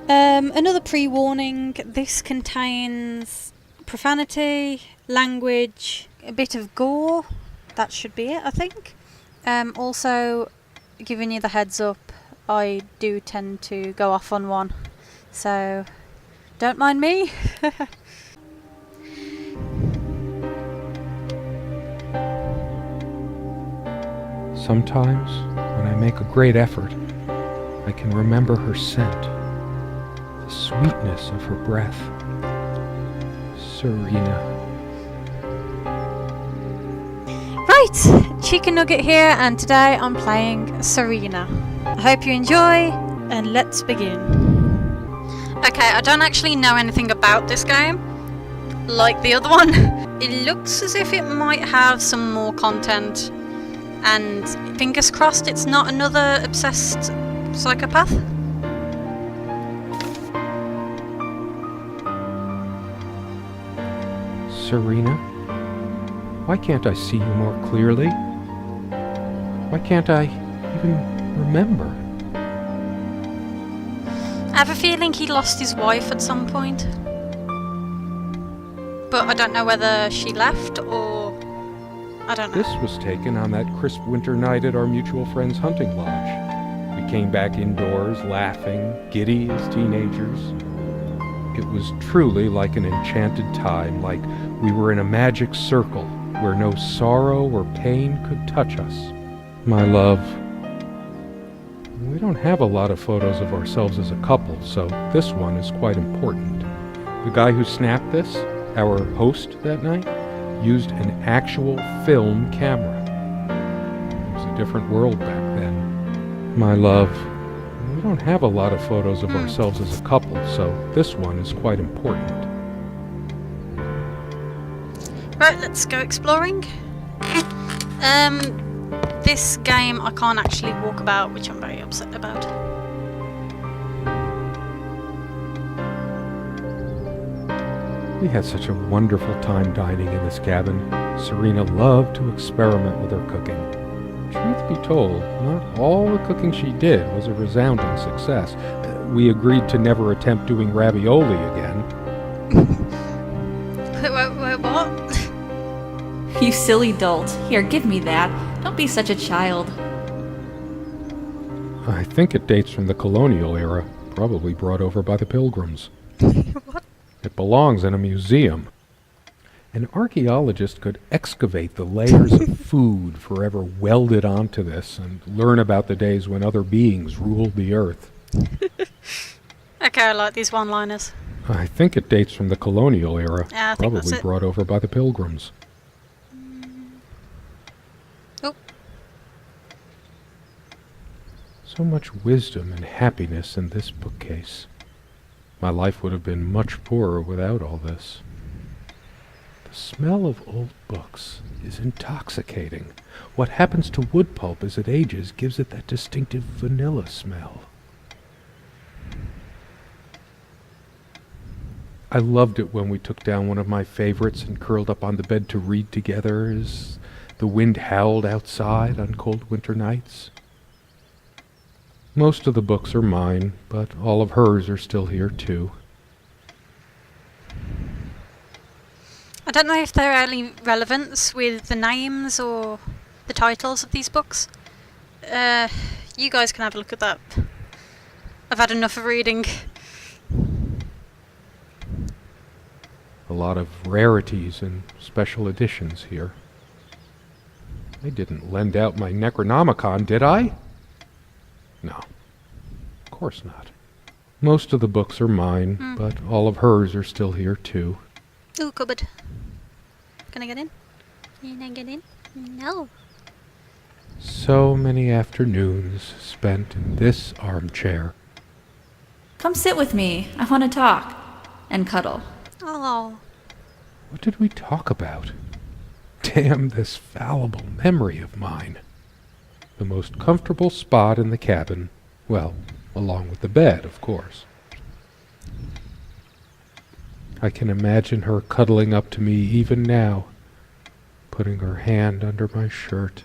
Another pre-warning, this contains profanity, language, a bit of gore. That should be it, I think. Also, giving you the heads up, I do tend to go off on one, so don't mind me. Sometimes, when I make a great effort, I can remember her scent, the sweetness of her breath. Serena. Right, Chica Nugget here, and today I'm playing Serena. I hope you enjoy, and let's begin. Okay, I don't actually know anything about this game, like the other one. It looks as if it might have some more content, and fingers crossed it's not another obsessed psychopath. Serena? Why can't I see you more clearly? Why can't I even remember? I have a feeling he lost his wife at some point, but I don't know whether she left or... I don't know. This was taken on that crisp winter night at our mutual friend's hunting lodge. We came back indoors, laughing, giddy as teenagers. It was truly like an enchanted time, like we were in a magic circle where no sorrow or pain could touch us. My love, we don't have a lot of photos of ourselves as a couple, so this one is quite important. The guy who snapped this, our host that night, used an actual film camera. It was a different world back then. My love, we don't have a lot of photos of ourselves as a couple, so this one is quite important. Right, let's go exploring. This game I can't actually walk about, which I'm very upset about. We had such a wonderful time dining in this cabin. Serena loved to experiment with her cooking. Truth be told, not all the cooking she did was a resounding success. We agreed to never attempt doing ravioli again. Wait, what? You silly dolt. Here, give me that. Don't be such a child. I think it dates from the colonial era, probably brought over by the Pilgrims. What? It belongs in a museum. An archaeologist could excavate the layers of food forever welded onto this and learn about the days when other beings ruled the earth. Okay, I like these one-liners. I think it dates from the colonial era, Yeah, I think that's probably it. brought over by the Pilgrims. Oh. So much wisdom and happiness in this bookcase. My life would have been much poorer without all this. The smell of old books is intoxicating. What happens to wood pulp as it ages gives it that distinctive vanilla smell. I loved it when we took down one of my favorites and curled up on the bed to read together as the wind howled outside on cold winter nights. Most of the books are mine, but all of hers are still here too. I don't know if there are any relevance with the names or the titles of these books. You guys can have a look at that. I've had enough of reading. A lot of rarities and special editions here. I didn't lend out my Necronomicon, did I? No, of course not. Most of the books are mine, but all of hers are still here too. Ooh, cupboard. Can I get in? Can I get in? No. So many afternoons spent in this armchair. Come sit with me. I want to talk. And cuddle. Oh. What did we talk about? Damn this fallible memory of mine. The most comfortable spot in the cabin, well, along with the bed, of course. I can imagine her cuddling up to me even now, putting her hand under my shirt.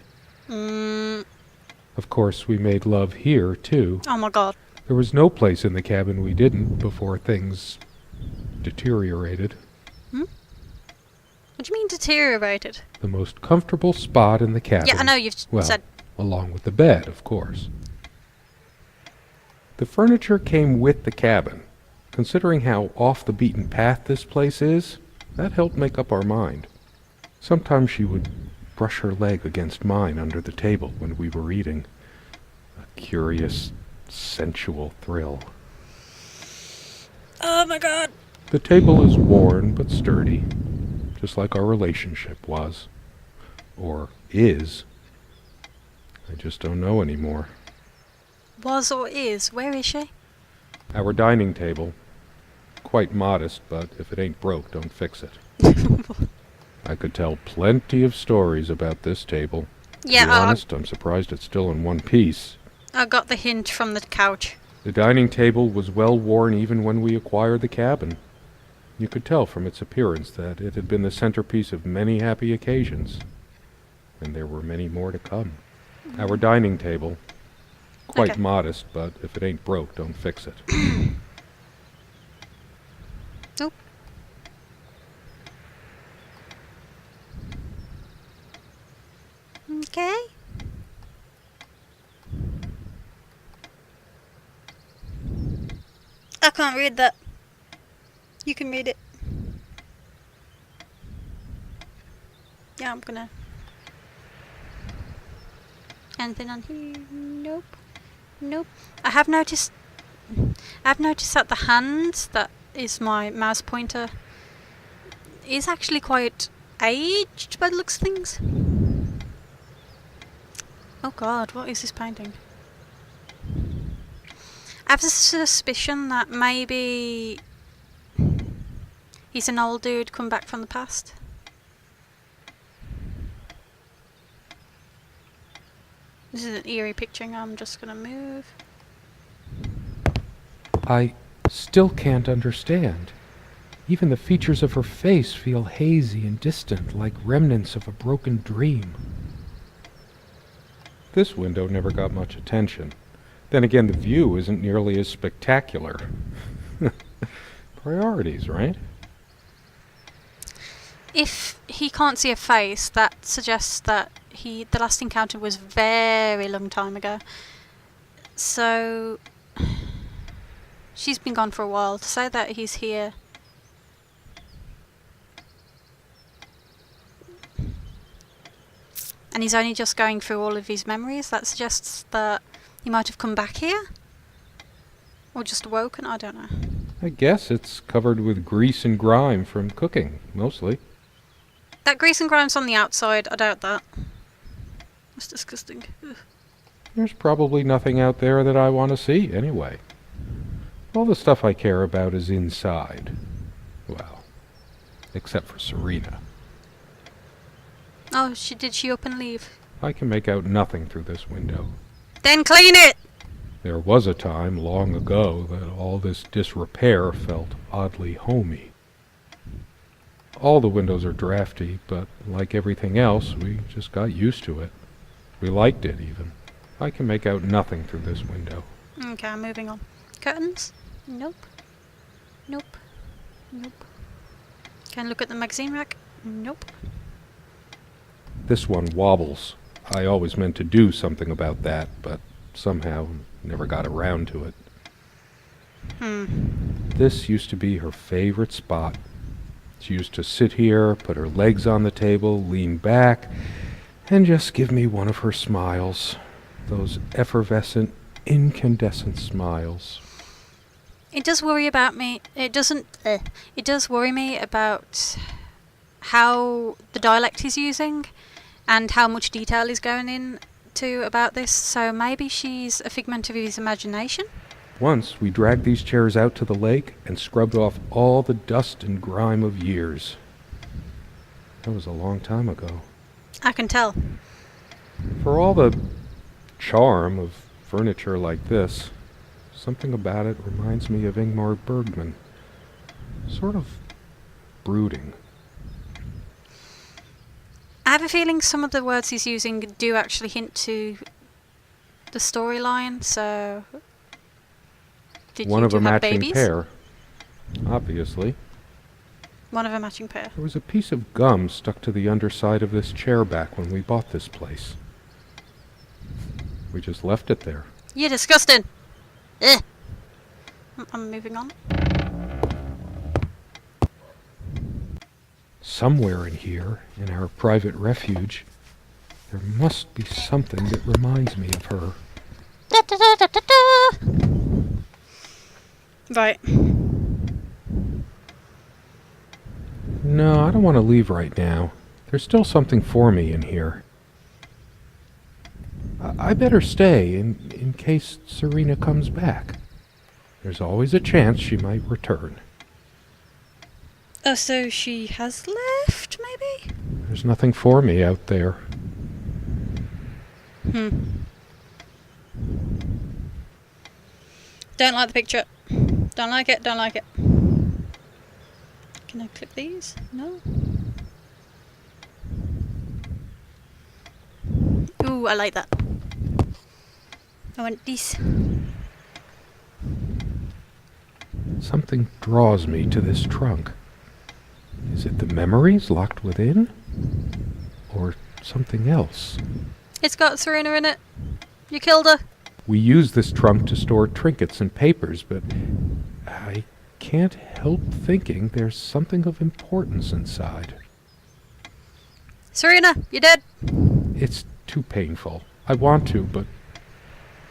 Of course, we made love here, too. Oh my god. There was no place in the cabin we didn't before things deteriorated. What do you mean deteriorated? The most comfortable spot in the cabin. Yeah, I know you've said... along with the bed, of course. The furniture came with the cabin. Considering how off the beaten path this place is, that helped make up our mind. Sometimes she would brush her leg against mine under the table when we were eating. A curious, sensual thrill. Oh my god! The table is worn but sturdy, just like our relationship was. Or is. I just don't know anymore. Was or is? Where is she? Our dining table. Quite modest, but if it ain't broke, don't fix it. I could tell plenty of stories about this table. Yeah, to be honest, I'm surprised it's still in one piece. I got the hint from the couch. The dining table was well worn even when we acquired the cabin. You could tell from its appearance that it had been the centerpiece of many happy occasions. And there were many more to come. Our dining table. Quite modest, but if it ain't broke, don't fix it. Nope. Okay. I can't read that. You can read it. Yeah, I'm gonna... Anything on here? Nope. Nope. I've noticed that the hand that is my mouse pointer is actually quite aged by the looks of things. Oh god, what is this painting? I have a suspicion that maybe he's an old dude come back from the past. This is an eerie picturing. I'm just gonna move. I still can't understand. Even the features of her face feel hazy and distant, like remnants of a broken dream. This window never got much attention. Then again, the view isn't nearly as spectacular. Priorities, right? If he can't see a face, that suggests that the last encounter was very long time ago. So she's been gone for a while. To say that he's here, and he's only just going through all of his memories, that suggests that he might have come back here, or just awoken. I don't know. I guess it's covered with grease and grime from cooking, mostly. That grease and grime's on the outside. I doubt that. That's disgusting. Ugh. There's probably nothing out there that I want to see, anyway. All the stuff I care about is inside. Well, except for Serena. Oh, did she up and leave? I can make out nothing through this window. Then clean it! There was a time, long ago, that all this disrepair felt oddly homey. All the windows are drafty, but like everything else, we just got used to it. We liked it, even. I can make out nothing through this window. Okay, I'm moving on. Curtains? Nope. Nope. Nope. Can I look at the magazine rack? Nope. This one wobbles. I always meant to do something about that, but somehow never got around to it. This used to be her favorite spot. She used to sit here, put her legs on the table, lean back, and just give me one of her smiles. Those effervescent, incandescent smiles. It does worry about me. It doesn't... It does worry me about how the dialect he's using and how much detail is going into about this. So maybe she's a figment of his imagination? Once we dragged these chairs out to the lake and scrubbed off all the dust and grime of years. That was a long time ago. I can tell. For all the charm of furniture like this, something about it reminds me of Ingmar Bergman. Sort of brooding. I have a feeling some of the words he's using do actually hint to the storyline, so Did One you of a have matching babies? pair. Obviously. One of a matching pair. There was a piece of gum stuck to the underside of this chair back when we bought this place. We just left it there. You're disgusting! Ugh. I'm moving on. Somewhere in here, in our private refuge, there must be something that reminds me of her. Da, da, da, da, da, da. Right. No, I don't want to leave right now. There's still something for me in here. I better stay in case Serena comes back. There's always a chance she might return. Oh, so she has left, maybe? There's nothing for me out there. Don't like the picture. Don't like it, don't like it. Can I click these? No? Ooh, I like that. I want these. Something draws me to this trunk. Is it the memories locked within? Or something else? It's got Serena in it. You killed her. We use this trunk to store trinkets and papers, but I can't help thinking there's something of importance inside. Serena, you dead? It's too painful. I want to, but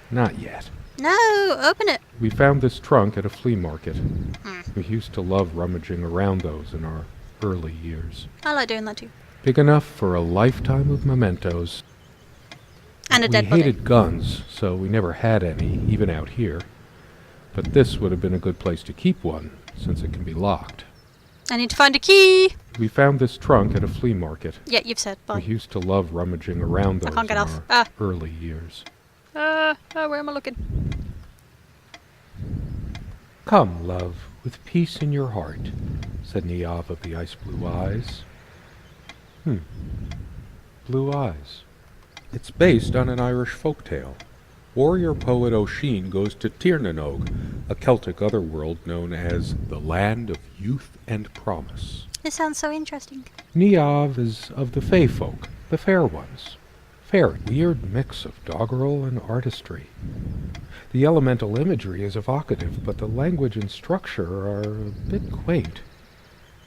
not yet. No, open it. We found this trunk at a flea market. We used to love rummaging around those in our early years. I like doing that too. Big enough for a lifetime of mementos. And a dead We body. hated guns, so we never had any, even out here. But this would have been a good place to keep one, since it can be locked. I need to find a key. We found this trunk at a flea market. Yeah, you've said. We Bye. used to love rummaging around those can't get in off. our early years. Where am I looking? Come, love, with peace in your heart, said Niamh of the ice blue eyes. Blue eyes. It's based on an Irish folktale. Warrior poet O'Sheen goes to Tirnanog, a Celtic otherworld known as the Land of Youth and Promise. This sounds so interesting. Niamh is of the Fey folk, the fair ones. Fair, weird mix of doggerel and artistry. The elemental imagery is evocative, but the language and structure are a bit quaint.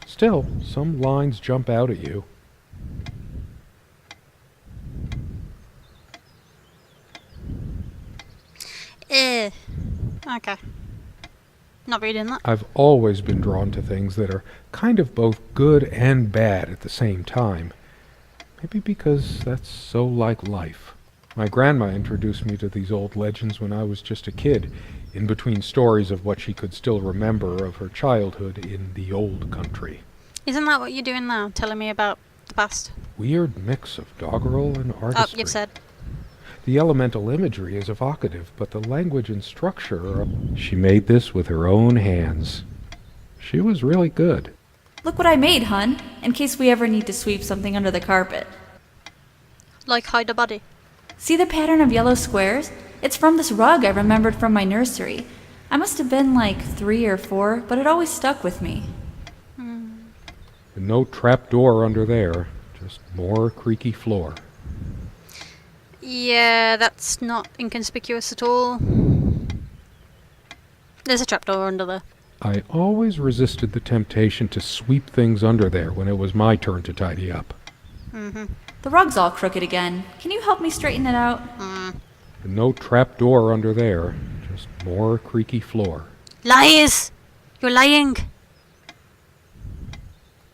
Still, some lines jump out at you. Okay. Not reading that. I've always been drawn to things that are kind of both good and bad at the same time. Maybe because that's so like life. My grandma introduced me to these old legends when I was just a kid, in between stories of what she could still remember of her childhood in the old country. Isn't that what you're doing now? Telling me about the past? Weird mix of doggerel and artistry. Oh, you've said. The elemental imagery is evocative, but the language and structure are... She made this with her own hands. She was really good. Look what I made, hun, in case we ever need to sweep something under the carpet. Like hide a body. See the pattern of yellow squares? It's from this rug I remembered from my nursery. I must have been like 3 or 4, but it always stuck with me. And no trap door under there, just more creaky floor. Yeah, that's not inconspicuous at all. There's a trapdoor under there. I always resisted the temptation to sweep things under there when it was my turn to tidy up. The rug's all crooked again. Can you help me straighten it out? And no trap door under there, just more creaky floor. Lies! You're lying!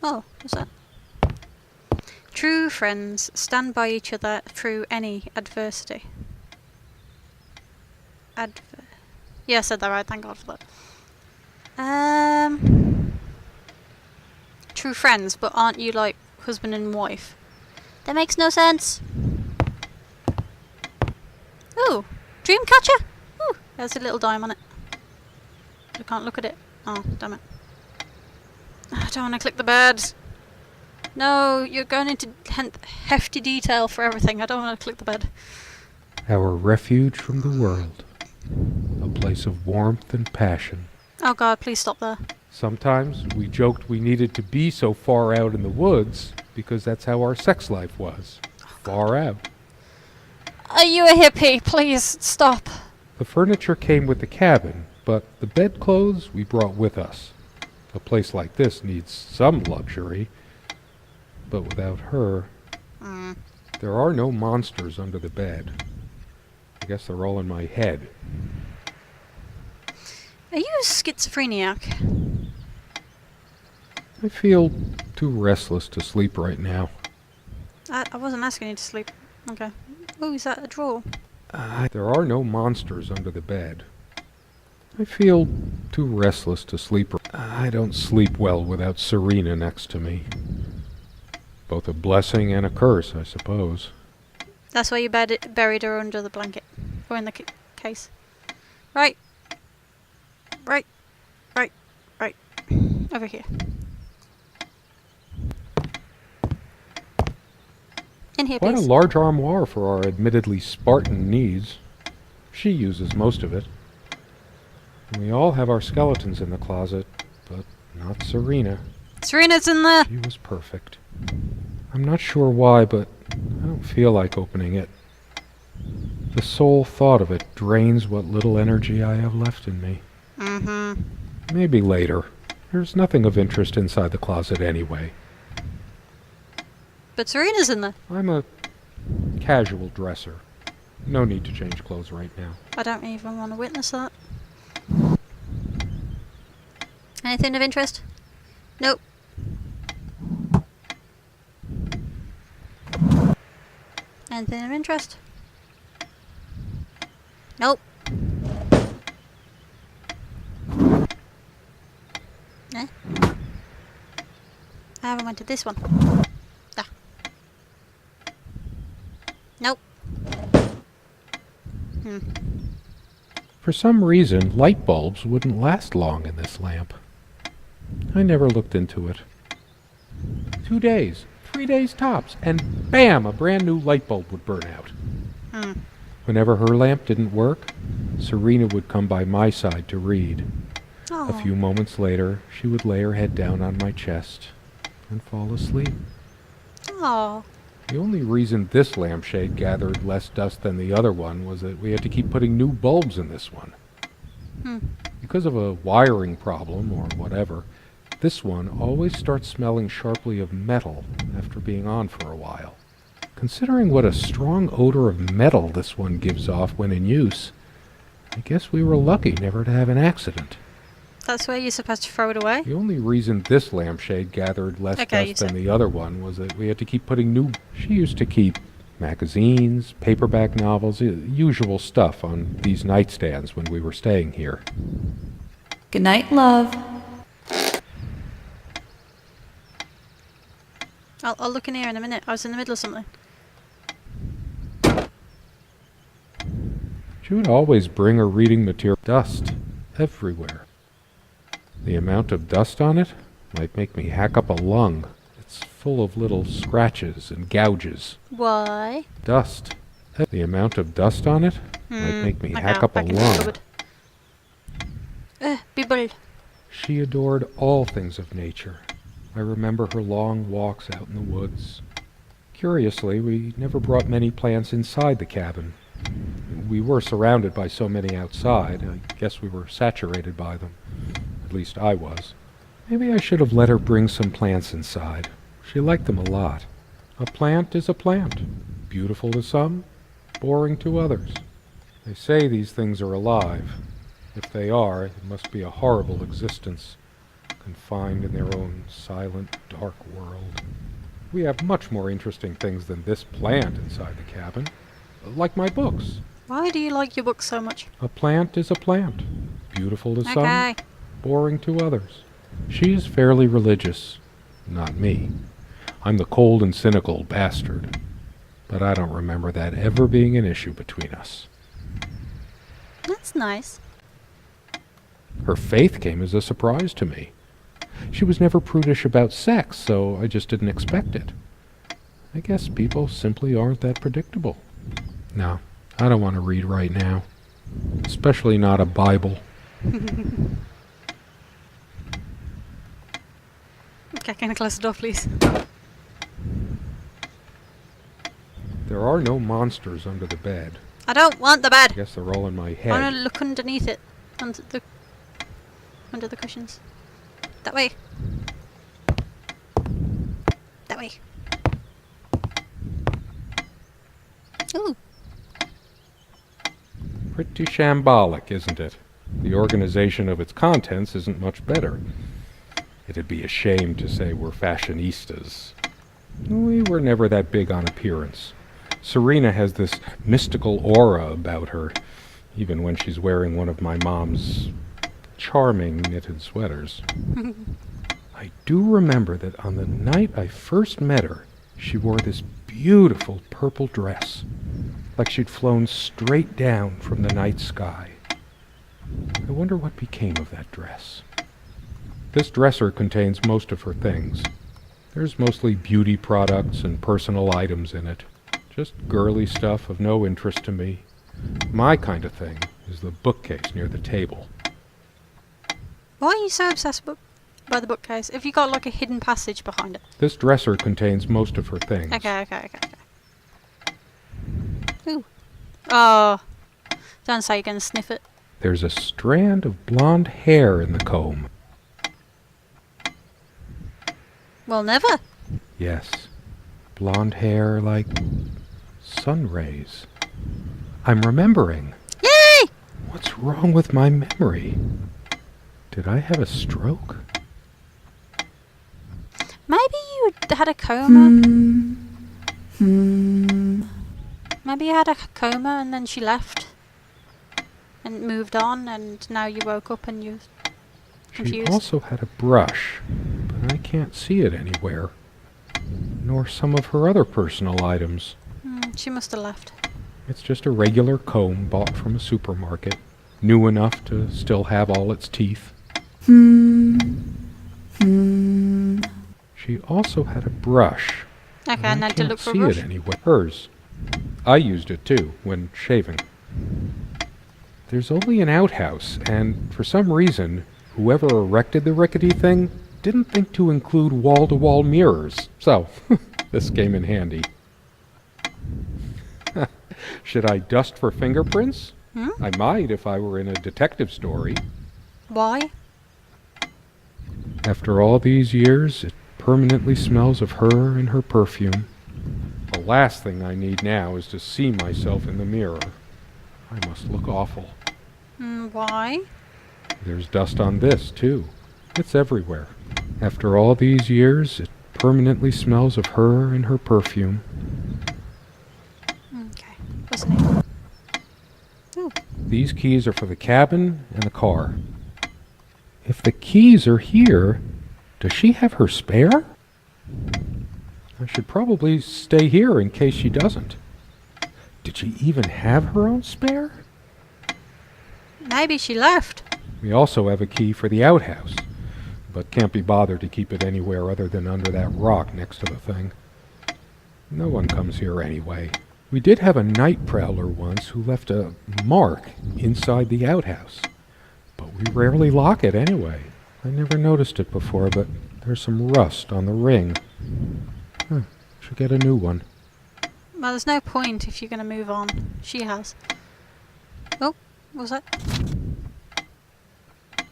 Oh, what's that? True friends stand by each other through any adversity. Yeah, I said that right, thank God for that. True friends, but aren't you like husband and wife? That makes no sense. Ooh, Dreamcatcher? Ooh, there's a little dime on it. I can't look at it. Oh, damn it. I don't want to click the birds. No, you're going into hefty detail for everything. I don't want to click the bed. Our refuge from the world. A place of warmth and passion. Oh god, please stop there. Sometimes we joked we needed to be so far out in the woods because that's how our sex life was. Far out. Are you a hippie? Please stop. The furniture came with the cabin, but the bedclothes we brought with us. A place like this needs some luxury, but without her, there are no monsters under the bed. I guess they're all in my head. Are you a schizophrenic? I feel too restless to sleep right now. I wasn't asking you to sleep. Okay. Oh, is that a drawer? There are no monsters under the bed. I feel too restless to sleep. I don't sleep well without Serena next to me. Both a blessing and a curse, I suppose. That's why you buried her under the blanket. Or in the case. Right. Right. Right. Right. Over here. In here, Quite please. a large armoire for our admittedly Spartan needs. She uses most of it. We all have our skeletons in the closet, but not Serena. Serena's in there! She was perfect. I'm not sure why, but I don't feel like opening it. The sole thought of it drains what little energy I have left in me. Maybe later. There's nothing of interest inside the closet anyway. But Serena's in there. I'm a casual dresser. No need to change clothes right now. I don't even want to witness that. Anything of interest? Nope. Anything of interest? Nope. Eh? I haven't went to this one. Ah. Nope. For some reason, light bulbs wouldn't last long in this lamp. I never looked into it. 2 days, 3 days tops, and bam, a brand new light bulb would burn out. Whenever her lamp didn't work, Serena would come by my side to read. A few moments later, she would lay her head down on my chest and fall asleep. Oh. The only reason this lampshade gathered less dust than the other one was that we had to keep putting new bulbs in this one. Because of a wiring problem or whatever, this one always starts smelling sharply of metal after being on for a while. Considering what a strong odor of metal this one gives off when in use, I guess we were lucky never to have an accident. That's where you're supposed to throw it away? The only reason this lampshade gathered less dust than the other one was that we had to keep putting new... She used to keep magazines, paperback novels, usual stuff on these nightstands when we were staying here. Good night, love. I'll look in here in a minute. I was in the middle of something. She would always bring her reading material. Dust everywhere. The amount of dust on it might make me hack up a lung. It's full of little scratches and gouges. Why? Dust. The amount of dust on it might make me hack up a lung. People. She adored all things of nature. I remember her long walks out in the woods. Curiously, we never brought many plants inside the cabin. We were surrounded by so many outside, I guess we were saturated by them. At least I was. Maybe I should have let her bring some plants inside. She liked them a lot. A plant is a plant. Beautiful to some, boring to others. They say these things are alive. If they are, it must be a horrible existence, confined in their own silent, dark world. We have much more interesting things than this plant inside the cabin. Like my books. Why do you like your books so much? A plant is a plant. Beautiful to some, boring to others. She is fairly religious. Not me. I'm the cold and cynical bastard. But I don't remember that ever being an issue between us. That's nice. Her faith came as a surprise to me. She was never prudish about sex, so I just didn't expect it. I guess people simply aren't that predictable. No, I don't want to read right now. especially not a Bible. Okay, can I close the door, please? There are no monsters under the bed. I don't want the I bed. guess they're all in my I head. want to look underneath it, under the cushions. That way. That way. Ooh. Pretty shambolic, isn't it? The organization of its contents isn't much better. It'd be a shame to say we're fashionistas. We were never that big on appearance. Serena has this mystical aura about her, even when she's wearing one of my mom's charming knitted sweaters. I do remember that on the night I first met her, she wore this beautiful purple dress, like she'd flown straight down from the night sky. I wonder what became of that dress. This dresser contains most of her things. There's mostly beauty products and personal items in it. Just girly stuff of no interest to me. My kind of thing is the bookcase near the table. Why are you so obsessed by the bookcase? Have you got like a hidden passage behind it? This dresser contains most of her things. Okay. Ooh. Oh. Don't say you're gonna sniff it. There's a strand of blonde hair in the comb. Well, never. Yes. Blonde hair like sun rays. I'm remembering. Yay! What's wrong with my memory? Did I have a stroke? Maybe you had a coma. Maybe you had a coma and then she left and moved on, and now you woke up and you're confused. She also had a brush, but I can't see it anywhere. Nor some of her other personal items. She must have left. It's just a regular comb bought from a supermarket, new enough to still have all its teeth. She also had a brush. Okay, and now I to can't look for a see brush. it anywhere. Hers. I used it too, when shaving. There's only an outhouse, and for some reason, whoever erected the rickety thing didn't think to include wall-to-wall mirrors. So, this came in handy. Should I dust for fingerprints? I might if I were in a detective story. Why? After all these years, it permanently smells of her and her perfume. The last thing I need now is to see myself in the mirror. I must look awful. Why? There's dust on this, too. It's everywhere. After all these years, it permanently smells of her and her perfume. Okay. What's the name? Ooh. These keys are for the cabin and the car. If the keys are here, does she have her spare? I should probably stay here in case she doesn't. Did she even have her own spare? Maybe she left. We also have a key for the outhouse, but can't be bothered to keep it anywhere other than under that rock next to the thing. No one comes here anyway. We did have a night prowler once who left a mark inside the outhouse, but we rarely lock it anyway. I never noticed it before, but there's some rust on the ring. Should get a new one. Well, there's no point if you're going to move on. She has. Oh, what was that?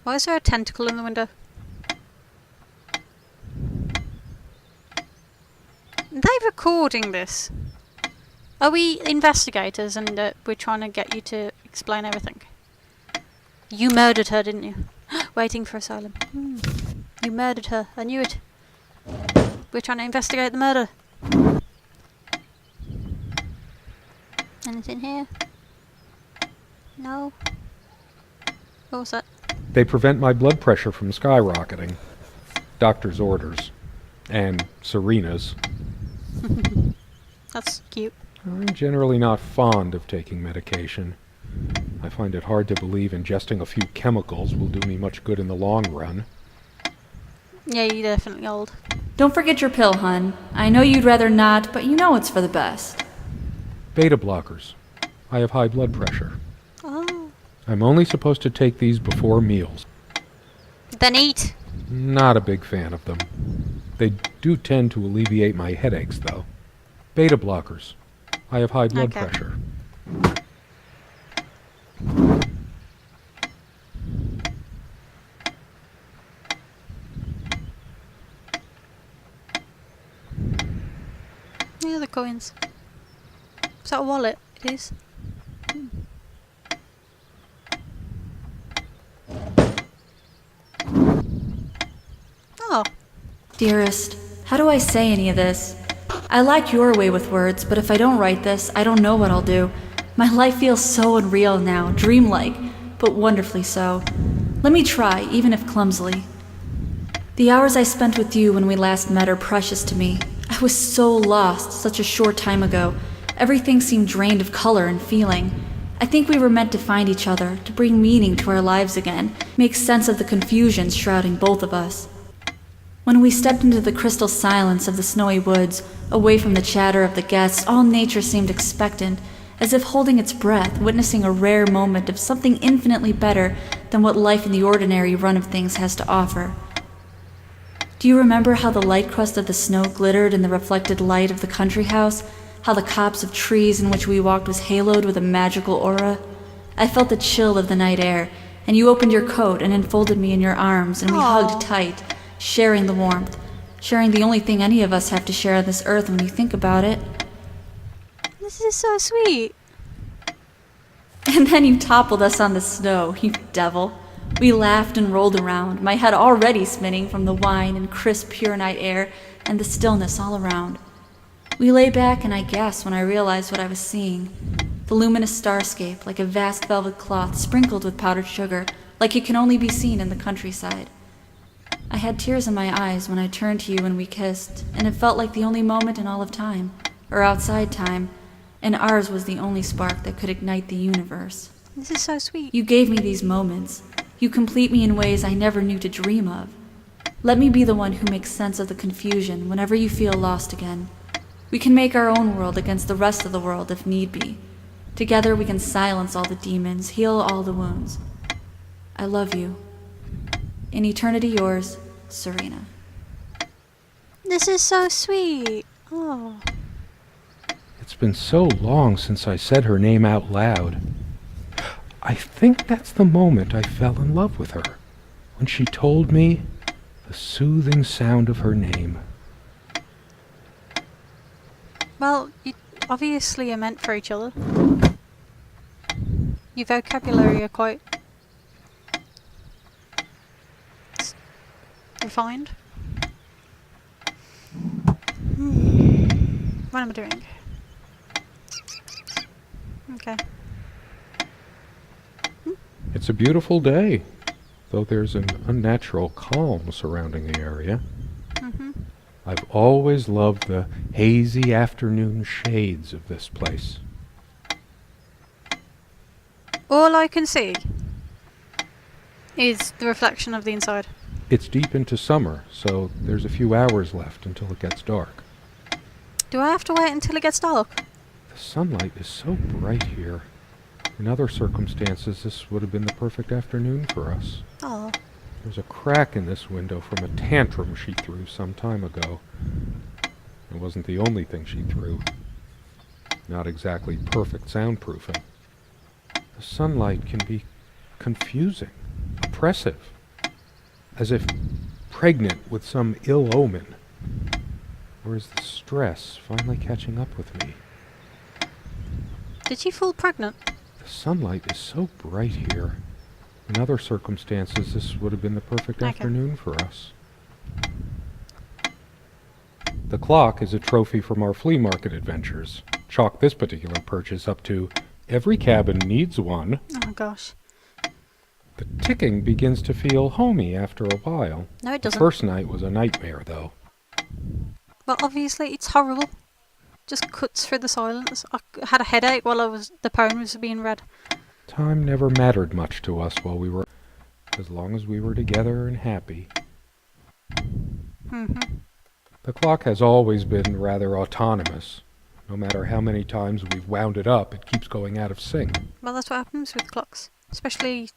Why is there a tentacle in the window? Are they recording this? Are we investigators and we're trying to get you to explain everything? You murdered her, didn't you? Waiting for asylum. You murdered her. I knew it. We're trying to investigate the murder. Anything here? No. What was that? They prevent my blood pressure from skyrocketing. Doctor's orders. And Serena's. That's cute. I'm generally not fond of taking medication. I find it hard to believe ingesting a few chemicals will do me much good in the long run. Yeah, you're definitely old. Don't forget your pill, hun. I know you'd rather not, but you know it's for the best. Beta blockers. I have high blood pressure. Oh. I'm only supposed to take these before meals. Then eat. Not a big fan of them. They do tend to alleviate my headaches, though. Beta blockers. I have high blood pressure. Here are the coins. Is that a wallet? It is. Oh. Dearest, how do I say any of this? I like your way with words, but if I don't write this, I don't know what I'll do. My life feels so unreal now, dreamlike, but wonderfully so. Let me try, even if clumsily. The hours I spent with you when we last met are precious to me. I was so lost such a short time ago. Everything seemed drained of color and feeling. I think we were meant to find each other, to bring meaning to our lives again, make sense of the confusion shrouding both of us. When we stepped into the crystal silence of the snowy woods, away from the chatter of the guests, all nature seemed expectant, as if holding its breath, witnessing a rare moment of something infinitely better than what life in the ordinary run of things has to offer. Do you remember how the light crust of the snow glittered in the reflected light of the country house? How the copse of trees in which we walked was haloed with a magical aura? I felt the chill of the night air, and you opened your coat and enfolded me in your arms, and we hugged tight, sharing the warmth, sharing the only thing any of us have to share on this earth when you think about it. This is so sweet. And then you toppled us on the snow, you devil. We laughed and rolled around, my head already spinning from the wine and crisp, pure night air and the stillness all around. We lay back and I gasped when I realized what I was seeing. The luminous starscape, like a vast velvet cloth sprinkled with powdered sugar, like it can only be seen in the countryside. I had tears in my eyes when I turned to you and we kissed, and it felt like the only moment in all of time, or outside time, and ours was the only spark that could ignite the universe. This is so sweet. You gave me these moments. You complete me in ways I never knew to dream of. Let me be the one who makes sense of the confusion whenever you feel lost again. We can make our own world against the rest of the world if need be. Together we can silence all the demons, heal all the wounds. I love you. In eternity yours, Serena. This is so sweet. Oh. It's been so long since I said her name out loud. I think that's the moment I fell in love with her, when she told me the soothing sound of her name. Well, you obviously are meant for each other. Your vocabulary are quite refined. What am I doing? Okay. It's a beautiful day, though there's an unnatural calm surrounding the area. I've always loved the hazy afternoon shades of this place. All I can see is the reflection of the inside. It's deep into summer, so there's a few hours left until it gets dark. Do I have to wait until it gets dark? The sunlight is so bright here. In other circumstances, this would have been the perfect afternoon for us. Oh. There's a crack in this window from a tantrum she threw some time ago. It wasn't the only thing she threw. Not exactly perfect soundproofing. The sunlight can be confusing, oppressive, as if pregnant with some ill omen. Or is the stress finally catching up with me? Did she fall pregnant? The sunlight is so bright here. In other circumstances, this would have been the perfect afternoon for us. The clock is a trophy from our flea market adventures. Chalk this particular purchase up to every cabin needs one. Oh gosh. The ticking begins to feel homey after a while. No, it The doesn't. first night was a nightmare, though. Well, obviously it's horrible. Just cuts through the silence. I had a headache while the poem was being read. Time never mattered much to us while we were, as long as we were together and happy. The clock has always been rather autonomous. No matter how many times we've wound it up, it keeps going out of sync. Well, that's what happens with clocks. especially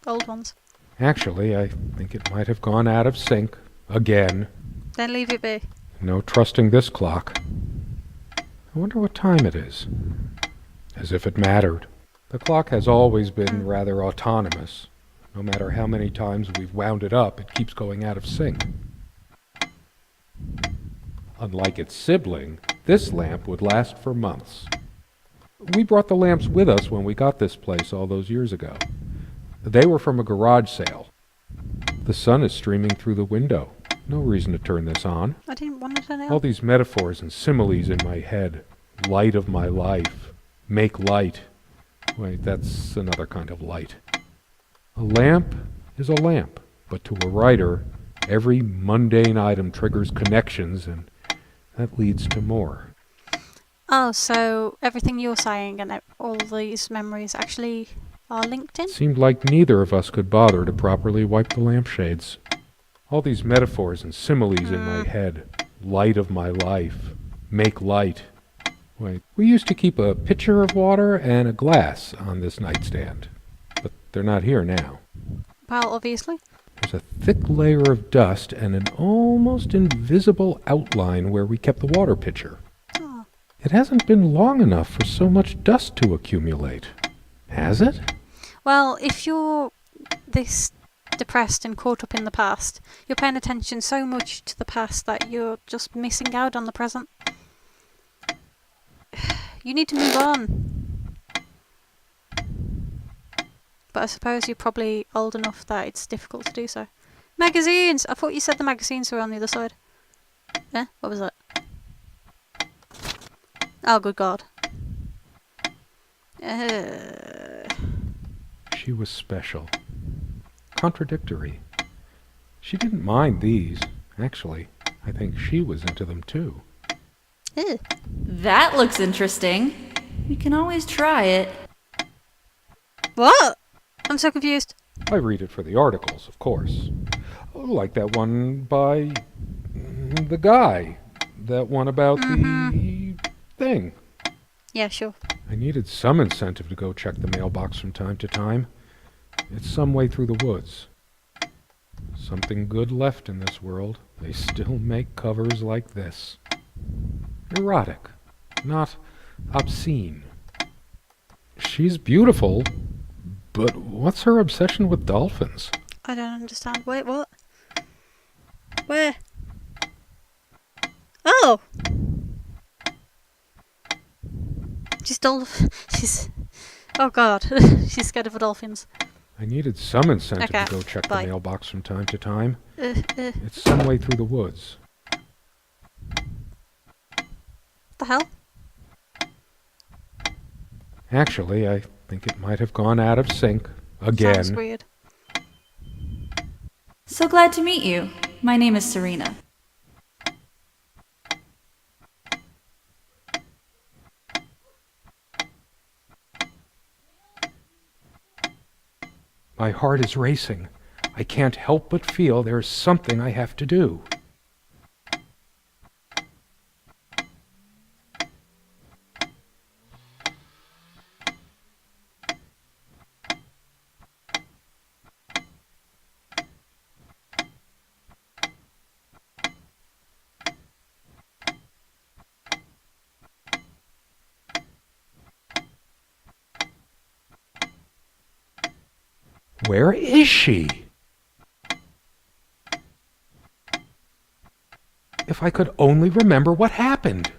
old ones. Actually, I think it might have gone out of sync. Again. Then leave it be. No trusting this clock. I wonder what time it is. As if it mattered. The clock has always been rather autonomous. No matter how many times we've wound it up, it keeps going out of sync. Unlike its sibling, this lamp would last for months. We brought the lamps with us when we got this place all those years ago. They were from a garage sale. The sun is streaming through the window. No reason to turn this on. I didn't want to turn it All on. these metaphors and similes in my head. Light of my life. Make light. Wait, that's another kind of light. A lamp is a lamp, but to a writer, every mundane item triggers connections, and that leads to more. Oh, so everything you're saying and all these memories actually are linked in? It seemed like neither of us could bother to properly wipe the lampshades. All these metaphors and similes in my head. Light of my life. Make light. Wait, we used to keep a pitcher of water and a glass on this nightstand, but they're not here now. Well, obviously. There's a thick layer of dust and an almost invisible outline where we kept the water pitcher. Oh. It hasn't been long enough for so much dust to accumulate. Has it? Well, if you're this depressed and caught up in the past, you're paying attention so much to the past that you're just missing out on the present. You need to move on. But I suppose you're probably old enough that it's difficult to do so. Magazines! I thought you said the magazines were on the other side. Eh? What was that? Oh, good God. She was special. Contradictory. She didn't mind these. Actually, I think she was into them too. Ew. That looks interesting. We can always try it. What? I'm so confused. I read it for the articles, of course. Oh, like that one by the guy. That one about the thing. Yeah, sure. I needed some incentive to go check the mailbox from time to time. It's some way through the woods. Something good left in this world. They still make covers like this. Erotic, not obscene. She's beautiful, but what's her obsession with dolphins? I don't understand. Wait, what? Where? Oh! She's... Oh God. She's scared of the dolphins. I needed some incentive Okay, to go check bye. the mailbox from time to time. It's some way through the woods. The hell? Actually, I think it might have gone out of sync. Sounds Again. weird. So glad to meet you. My name is Serena. My heart is racing. I can't help but feel there's something I have to do. Where is she? If I could only remember what happened.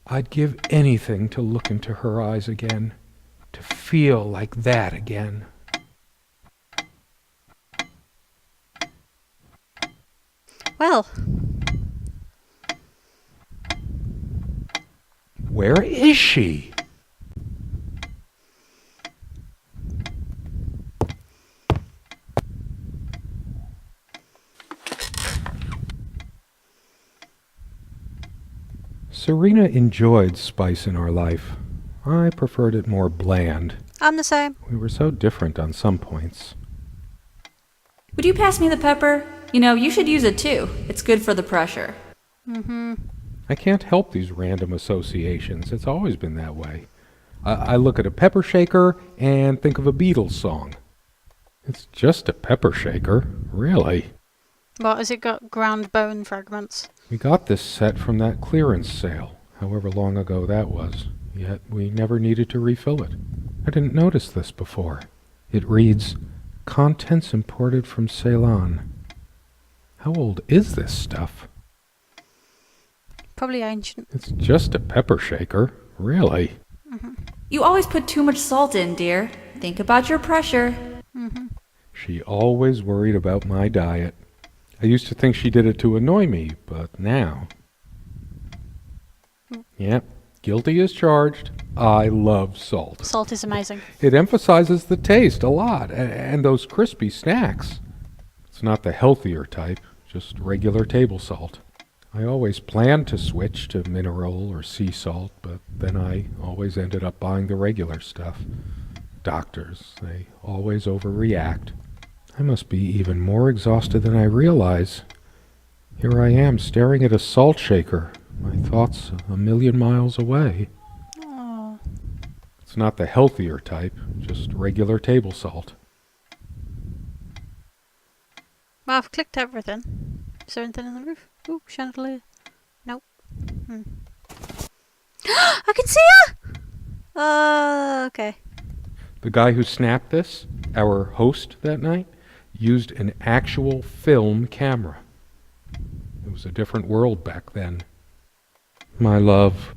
I'd give anything to look into her eyes again, to feel like that again. Well, Where is she? Serena enjoyed spice in our life. I preferred it more bland. I'm the same. We were so different on some points. Would you pass me the pepper? You know, you should use it too. It's good for the pressure. Mm-hmm. I can't help these random associations. It's always been that way. I look at a pepper shaker and think of a Beatles song. It's just a pepper shaker, really. What, has it got ground bone fragments? We got this set from that clearance sale, however long ago that was, yet we never needed to refill it. I didn't notice this before. It reads, "Contents imported from Ceylon." How old is this stuff? Probably ancient. It's just a pepper shaker, really. Mm-hmm. You always put too much salt in, dear. Think about your pressure. Mm-hmm. She always worried about my diet. I used to think she did it to annoy me, but now... Yep, guilty as charged. I love salt. Salt is amazing. It emphasizes the taste a lot, and those crispy snacks. It's not the healthier type, just regular table salt. I always planned to switch to mineral or sea salt, but then I always ended up buying the regular stuff. Doctors, they always overreact. I must be even more exhausted than I realize. Here I am staring at a salt shaker, my thoughts a million miles away. Oh. It's not the healthier type, just regular table salt. Well, I've clicked everything. Is there anything in the roof? Ooh, chandelier. Nope. I can see her! Okay. The guy who snapped this, our host that night, used an actual film camera. It was a different world back then. My love,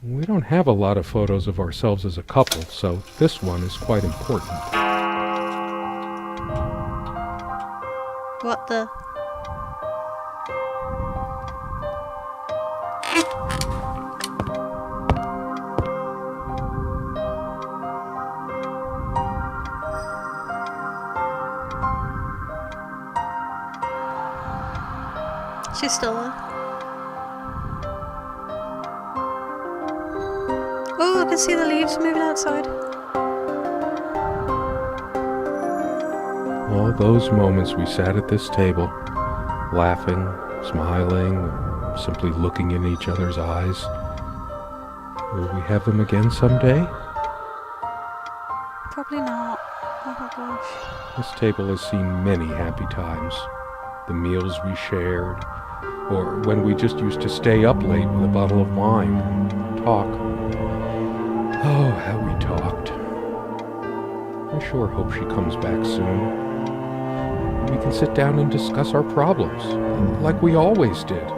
we don't have a lot of photos of ourselves as a couple, so this one is quite important. What the... She's still there. Oh, I can see the leaves moving outside. All those moments we sat at this table, laughing, smiling, simply looking in each other's eyes. Will we have them again someday? Probably not. Oh my gosh. This table has seen many happy times. The meals we shared, or when we just used to stay up late with a bottle of wine and talk. Oh, how we talked. I sure hope she comes back soon. We can sit down and discuss our problems, like we always did.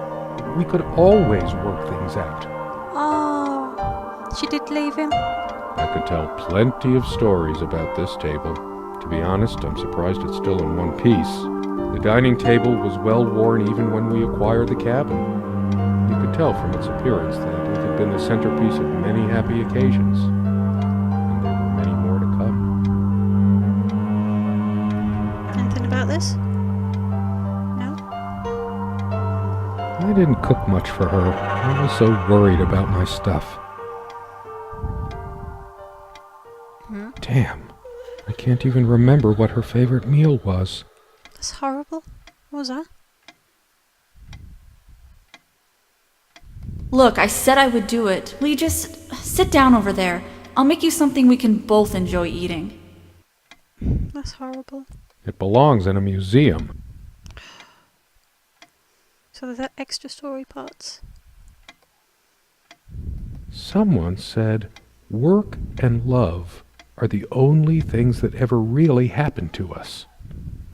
We could always work things out. Oh, she did leave him. I could tell plenty of stories about this table. To be honest, I'm surprised it's still in one piece. The dining table was well worn even when we acquired the cabin. You could tell from its appearance that it had been the centerpiece of many happy occasions. And there were many more to come. Anything about this? No? I didn't cook much for her. I was so worried about my stuff. Damn, I can't even remember what her favorite meal was. That's horrible. What was that? Look, I said I would do it. Will you just sit down over there? I'll make you something we can both enjoy eating. That's horrible. It belongs in a museum. So there's extra story parts. Someone said, work and love are the only things that ever really happened to us.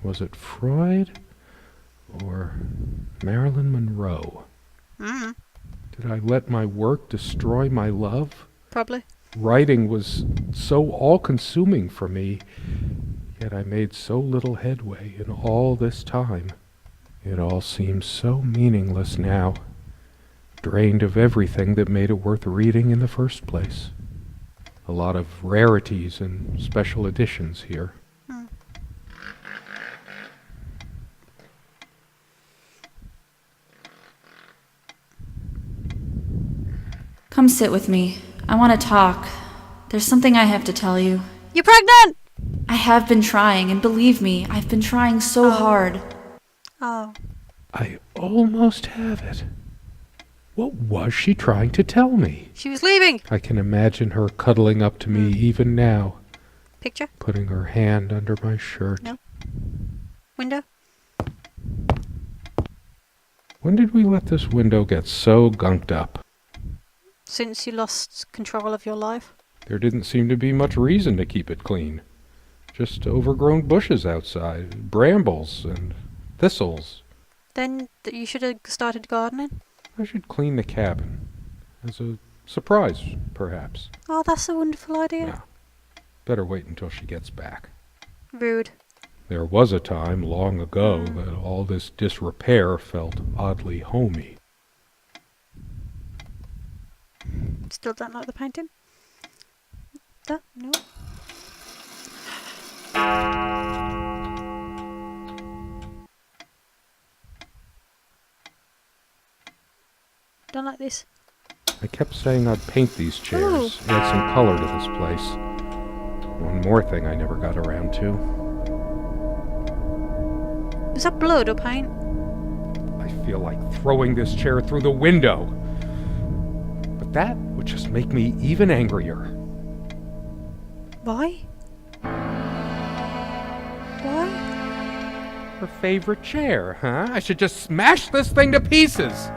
Was it Freud or Marilyn Monroe? Did I let my work destroy my love? Probably. Writing was so all-consuming for me, yet I made so little headway in all this time. It all seems so meaningless now, drained of everything that made it worth reading in the first place. A lot of rarities and special editions here. Come sit with me. I want to talk. There's something I have to tell you. You're pregnant! I have been trying, and believe me, I've been trying so hard. Oh. I almost have it. What was she trying to tell me? She was leaving. I can imagine her cuddling up to me even now, Picture? putting her hand under my shirt. No. Window? When did we let this window get so gunked up? Since you lost control of your life? There didn't seem to be much reason to keep it clean. Just overgrown bushes outside, brambles and thistles. Then you should have started gardening. I should clean the cabin. As a surprise, perhaps. Oh, that's a wonderful idea. No. Better wait until she gets back. Rude. There was a time long ago that all this disrepair felt oddly homey. Still don't like the painting? No. Don't like this. I kept saying I'd paint these chairs, add some color to this place. One more thing I never got around to. Is that blood or paint? I feel like throwing this chair through the window. But that would just make me even angrier. Why? Why? Her favorite chair, huh? I should just smash this thing to pieces!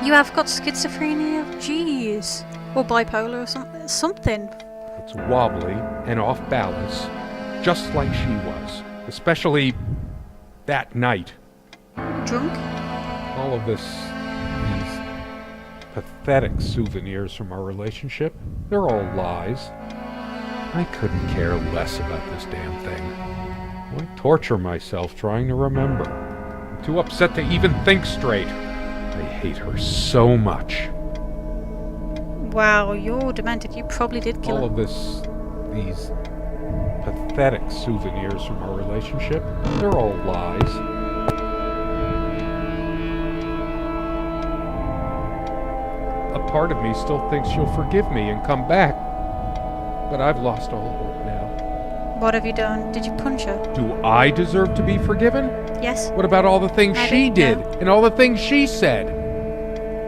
You have got schizophrenia? Jeez. Or bipolar or something. It's wobbly and off balance, just like she was. Especially that night. Drunk? All of these pathetic souvenirs from our relationship, they're all lies. I couldn't care less about this damn thing. Why torture myself trying to remember? I'm too upset to even think straight. I hate her so much. Wow, you're demented. You probably did kill All her. of these pathetic souvenirs from our relationship, they're all lies. A part of me still thinks she'll forgive me and come back, but I've lost all hope now. What have you done? Did you punch her? Do I deserve to be forgiven? Yes. What about all the things Maybe, she did no. and all the things she said?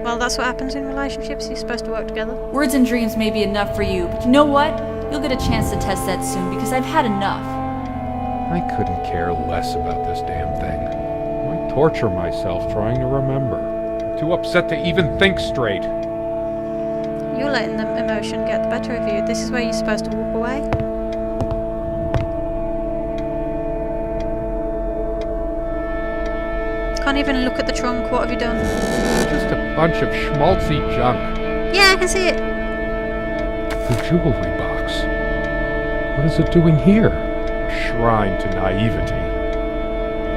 Well, that's what happens in relationships. You're supposed to work together. Words and dreams may be enough for you, but you know what? You'll get a chance to test that soon because I've had enough. I couldn't care less about this damn thing. Why torture myself trying to remember? I'm too upset to even think straight. You're letting the emotion get the better of you. This is where you're supposed to walk away. Can't even look at the trunk. What have you done? Just a bunch of schmaltzy junk. Yeah, I can see it. The jewelry box. What is it doing here? A shrine to naivety.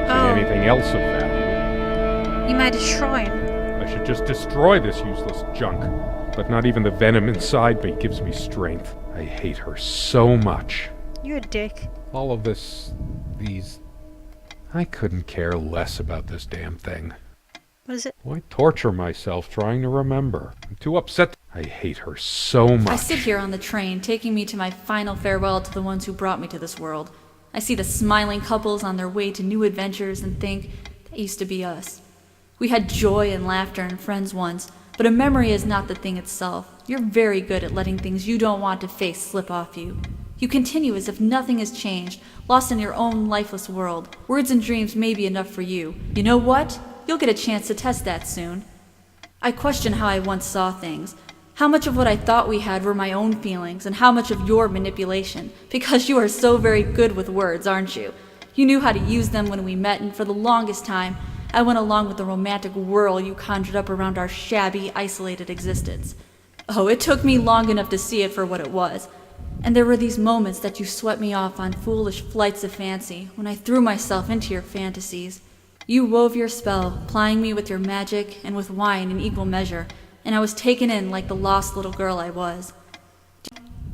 Oh. Anything else of value? You made a shrine. I should just destroy this useless junk. But not even the venom inside me gives me strength. I hate her so much. You're a dick. All of these... I couldn't care less about this damn thing. What is it? Why torture myself trying to remember? I'm too upset. I hate her so much. I sit here on the train, taking me to my final farewell to the ones who brought me to this world. I see the smiling couples on their way to new adventures and think, that used to be us. We had joy and laughter and friends once, but a memory is not the thing itself. You're very good at letting things you don't want to face slip off you. You continue as if nothing has changed, lost in your own lifeless world. Words and dreams may be enough for you. You know what? You'll get a chance to test that soon. I question how I once saw things. How much of what I thought we had were my own feelings, and how much of your manipulation. Because you are so very good with words, aren't you? You knew how to use them when we met, and for the longest time, I went along with the romantic whirl you conjured up around our shabby, isolated existence. Oh, it took me long enough to see it for what it was. And there were these moments that you swept me off on foolish flights of fancy, when I threw myself into your fantasies. You wove your spell, plying me with your magic and with wine in equal measure, and I was taken in like the lost little girl I was.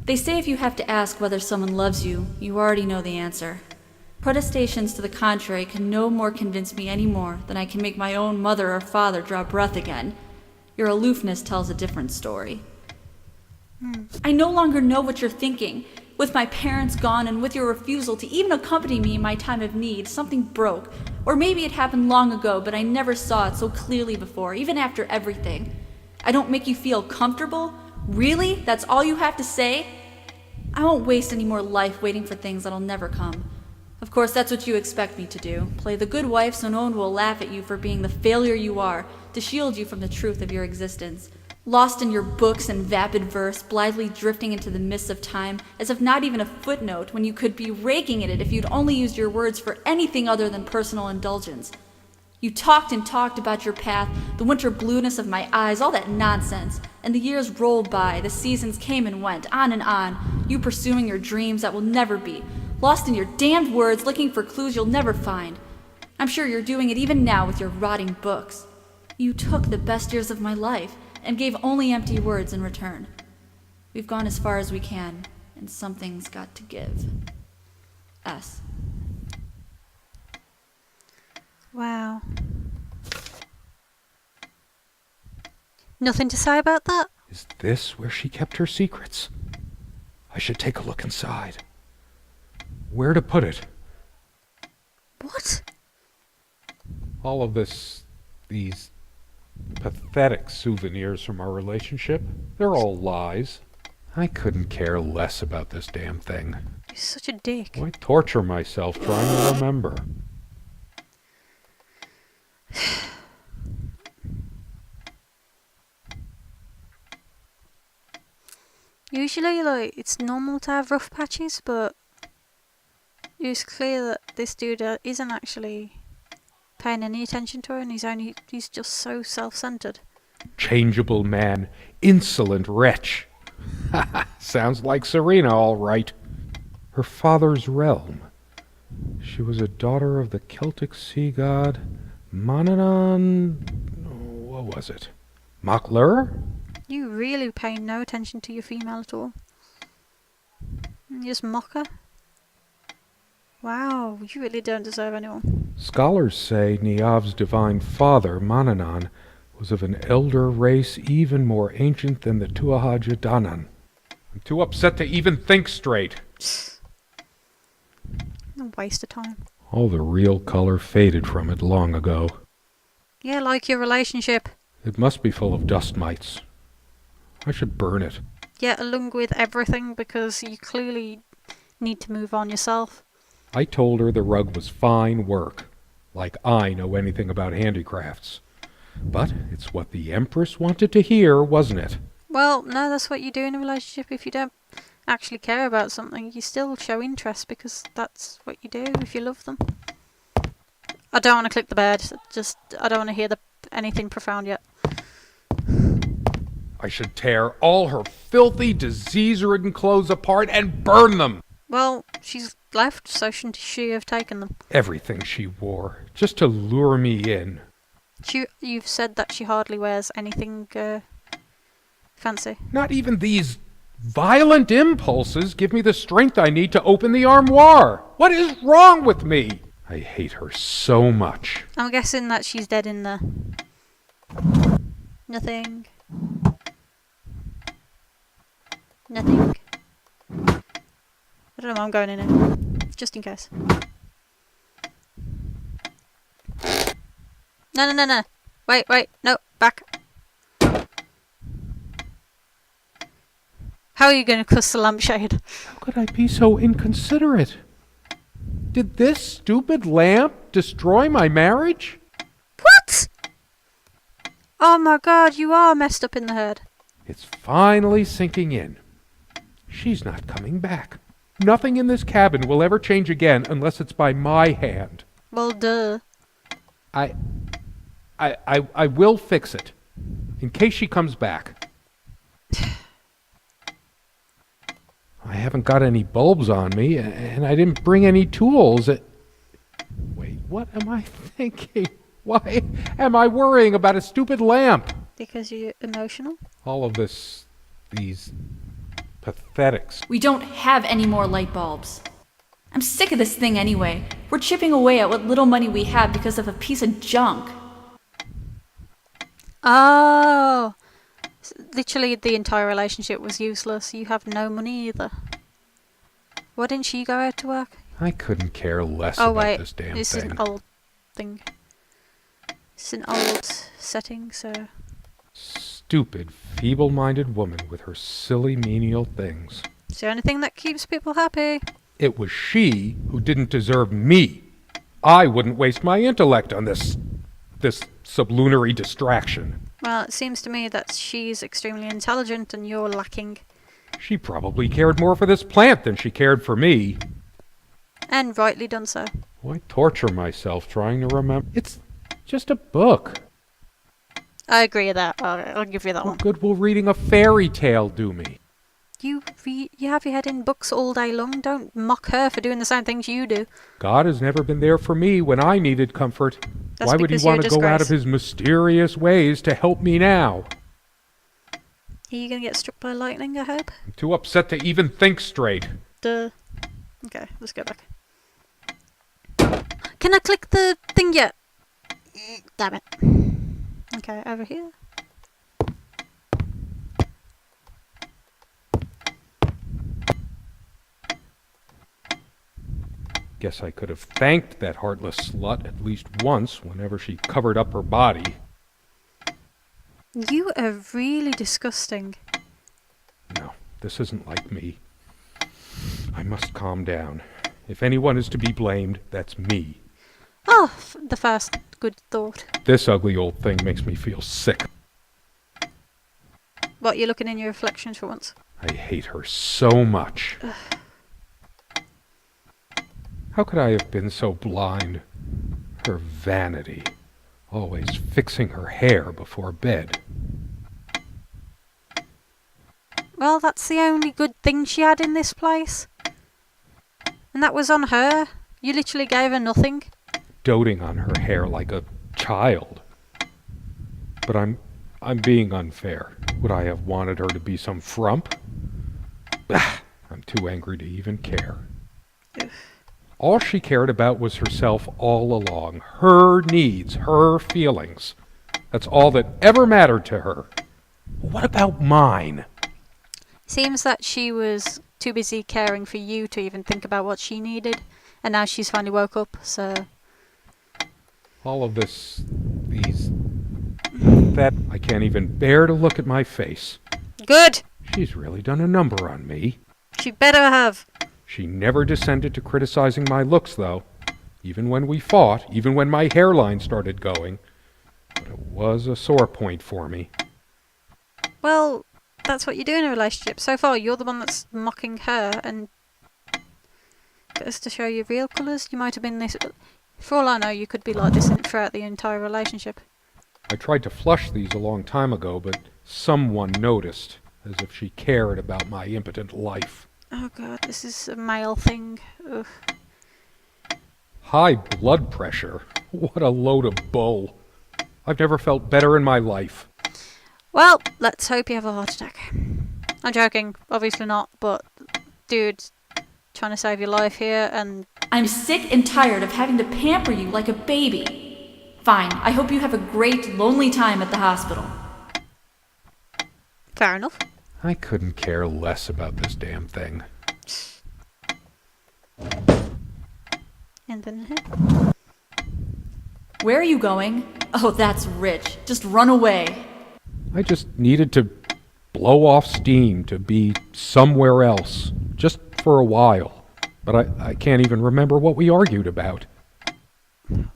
They say if you have to ask whether someone loves you, you already know the answer. Protestations to the contrary can no more convince me any more than I can make my own mother or father draw breath again. Your aloofness tells a different story. I no longer know what you're thinking. With my parents gone and with your refusal to even accompany me in my time of need, something broke. Or maybe it happened long ago, but I never saw it so clearly before, even after everything. I don't make you feel comfortable? Really? That's all you have to say? I won't waste any more life waiting for things that'll never come. Of course, that's what you expect me to do. Play the good wife so no one will laugh at you for being the failure you are, to shield you from the truth of your existence. Lost in your books and vapid verse, blithely drifting into the mists of time, as if not even a footnote when you could be raking at it if you'd only used your words for anything other than personal indulgence. You talked and talked about your path, the winter blueness of my eyes, all that nonsense. And the years rolled by, the seasons came and went, on, you pursuing your dreams that will never be, lost in your damned words, looking for clues you'll never find. I'm sure you're doing it even now with your rotting books. You took the best years of my life, and gave only empty words in return. We've gone as far as we can, and something's got to give. S. Wow. Nothing to say about that? Is this where she kept her secrets? I should take a look inside. Where to put it? What? All of these pathetic souvenirs from our relationship, they're all lies. I couldn't care less about this damn thing. You're such a dick. Why torture myself trying to remember? Usually, it's normal to have rough patches, but it's clear that this dude isn't actually paying any attention to her, and he's just so self-centered. Changeable man, insolent wretch. Sounds like Serena, all right. Her father's realm. She was a daughter of the Celtic sea god Manannán. What was it? Maclur? You really pay no attention to your female at all. You just mock her. Wow, you really don't deserve anyone. Scholars say Niamh's divine father, Manannán, was of an elder race even more ancient than the Tuatha Danann. I'm too upset to even think straight. A waste of time. All the real color faded from it long ago. Yeah, like your relationship. It must be full of dust mites. I should burn it. Yeah, along with everything, because you clearly need to move on yourself. I told her the rug was fine work, like I know anything about handicrafts. But it's what the Empress wanted to hear, wasn't it? Well, no, that's what you do in a relationship. If you don't actually care about something, you still show interest, because that's what you do if you love them. I don't want to click the bed. I don't want to hear anything profound yet. I should tear all her filthy, disease-ridden clothes apart and burn them. Well, she's left, so shouldn't she have taken them? Everything she wore, just to lure me in. You've said that she hardly wears anything fancy. Not even these violent impulses give me the strength I need to open the armoire. What is wrong with me? I hate her so much. I'm guessing that she's dead in there. Nothing. Nothing. I don't know, I'm going in it. Just in case. No. Wait. No, back. How are you going to cuss the lampshade? How could I be so inconsiderate? Did this stupid lamp destroy my marriage? What? Oh my god, you are messed up in the head. It's finally sinking in. She's not coming back. Nothing in this cabin will ever change again unless it's by my hand. Well, duh. I will fix it. In case she comes back. I haven't got any bulbs on me, and I didn't bring any tools. Wait, what am I thinking? Why am I worrying about a stupid lamp? Because you're emotional? All of these pathetics. We don't have any more light bulbs. I'm sick of this thing anyway. We're chipping away at what little money we have because of a piece of junk. Oh! Literally the entire relationship was useless. You have no money either. Why didn't she go out to work? I couldn't care less Oh about wait, this damn this is thing. an old thing. It's an old setting, so... Stupid, feeble-minded woman with her silly menial things. Is there anything that keeps people happy? It was she who didn't deserve me. I wouldn't waste my intellect on this sublunary distraction. Well, it seems to me that she's extremely intelligent and you're lacking. She probably cared more for this plant than she cared for me. And rightly done so. Why torture myself trying to remember? It's just a book. I agree with that. I'll give you that one. What good will reading a fairy tale do me? You have your head in books all day long. Don't mock her for doing the same things you do. God has never been there for me when I needed comfort. That's Why would he because you're want a to go out of disgrace. his mysterious ways to help me now? Are you going to get struck by lightning, I hope? I'm too upset to even think straight. Duh. Okay, let's go back. Can I click the thing yet? Damn it. Okay, over here. Guess I could have thanked that heartless slut at least once whenever she covered up her body. You are really disgusting. No, this isn't like me. I must calm down. If anyone is to be blamed, that's me. Oh, the first good thought. This ugly old thing makes me feel sick. What, you're looking in your reflections for once? I hate her so much. How could I have been so blind? Her vanity. Always fixing her hair before bed. Well, that's the only good thing she had in this place. And that was on her. You literally gave her nothing. Doting on her hair like a child. But I'm being unfair. Would I have wanted her to be some frump? I'm too angry to even care. All she cared about was herself all along. Her needs, her feelings. That's all that ever mattered to her. What about mine? Seems that she was too busy caring for you to even think about what she needed. And now she's finally woke up, so... All of that I can't even bear to look at my face. Good! She's really done a number on me. She better have. She never descended to criticizing my looks, though. Even when we fought, even when my hairline started going. But it was a sore point for me. Well, that's what you do in a relationship. So far, you're the one that's mocking her, and... Just to show your real colours, you might have been this... For all I know, you could be like this throughout the entire relationship. I tried to flush these a long time ago, but someone noticed, as if she cared about my impotent life. Oh god, this is a male thing. Ugh. High blood pressure? What a load of bull. I've never felt better in my life. Well, let's hope you have a heart attack. I'm joking, obviously not, but... Dude, trying to save your life here, and... I'm sick and tired of having to pamper you like a baby. Fine, I hope you have a great, lonely time at the hospital. Fair enough. I couldn't care less about this damn thing. And then here. Where are you going? Oh, that's rich. Just run away. I just needed to blow off steam, to be somewhere else, just for a while. But I can't even remember what we argued about.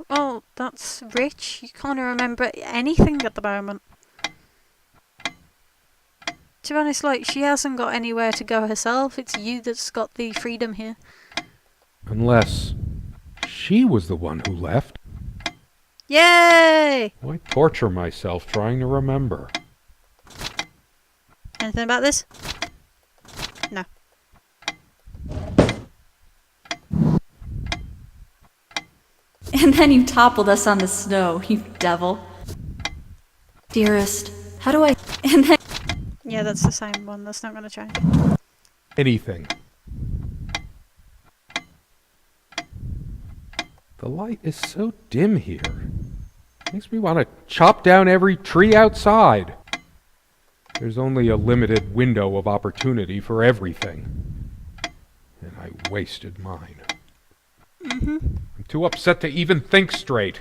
Oh, that's rich. You can't remember anything at the moment. To be honest, like, she hasn't got anywhere to go herself. It's you that's got the freedom here. Unless she was the one who left. Yay! Why torture myself trying to remember? Anything about this? No. And then you toppled us on the snow, you devil. Dearest, how do I... And then... Yeah, that's the same one. That's not going to change. Anything. The light is so dim here. Makes me want to chop down every tree outside. There's only a limited window of opportunity for everything. And I wasted mine. Mm-hmm. I'm too upset to even think straight.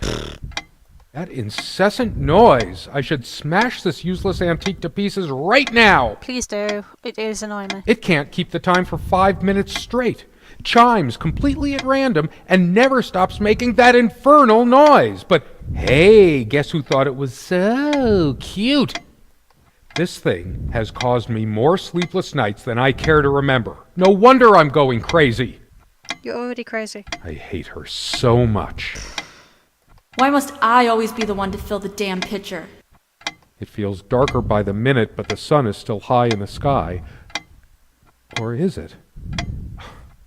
That incessant noise! I should smash this useless antique to pieces right now! Please do. It is annoying me. It can't keep the time for 5 minutes straight. Chimes completely at random and never stops making that infernal noise. But hey, guess who thought it was so cute? This thing has caused me more sleepless nights than I care to remember. No wonder I'm going crazy. You're already crazy. I hate her so much. Why must I always be the one to fill the damn pitcher? It feels darker by the minute, but the sun is still high in the sky. Or is it?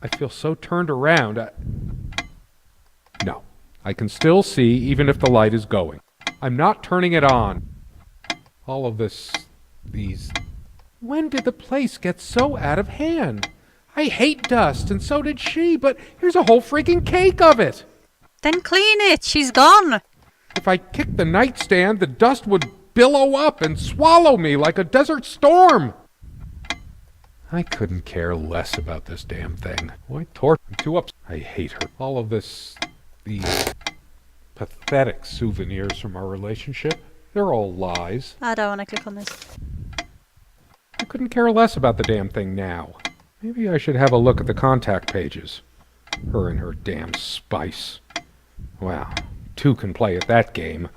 I feel so turned around. No, I can still see even if the light is going. I'm not turning it on. All of these... When did the place get so out of hand? I hate dust, and so did she, but here's a whole freaking cake of it. Then clean it. She's gone. If I kicked the nightstand, the dust would billow up and swallow me like a desert storm. I couldn't care less about this damn thing. Why I'm too upset. I hate her. All of these pathetic souvenirs from our relationship, they're all lies. I don't want to click on this. I couldn't care less about the damn thing now. Maybe I should have a look at the contact pages. Her and her damn spice. Wow, two can play at that game.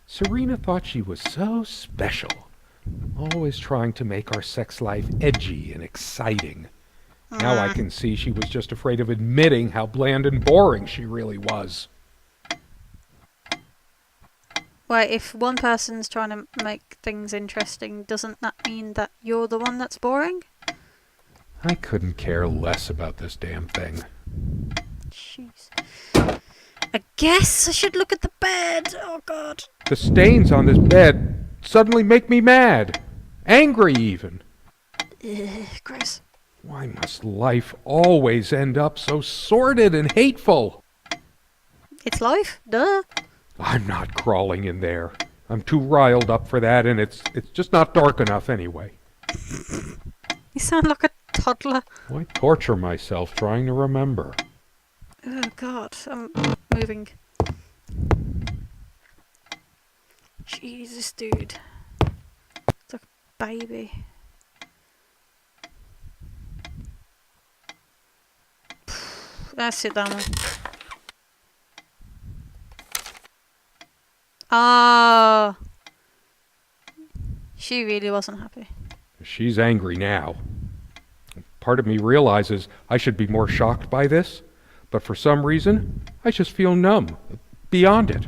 Serena thought she was so special. Always trying to make our sex life edgy and exciting. Now I can see she was just afraid of admitting how bland and boring she really was. Wait, if one person's trying to make things interesting, doesn't that mean that you're the one that's boring? I couldn't care less about this damn thing. Jeez. I guess I should look at the bed. Oh, God. The stains on this bed suddenly make me mad. Angry, even. Gross. Why must life always end up so sordid and hateful? It's life. Duh. I'm not crawling in there. I'm too riled up for that, and it's just not dark enough anyway. You sound like a toddler. Why torture myself trying to remember? Oh, God. I'm moving. Jesus, dude. It's like a baby. Let's sit down. Ah. She really wasn't happy. She's angry now. Part of me realizes I should be more shocked by this, but for some reason, I just feel numb, beyond it.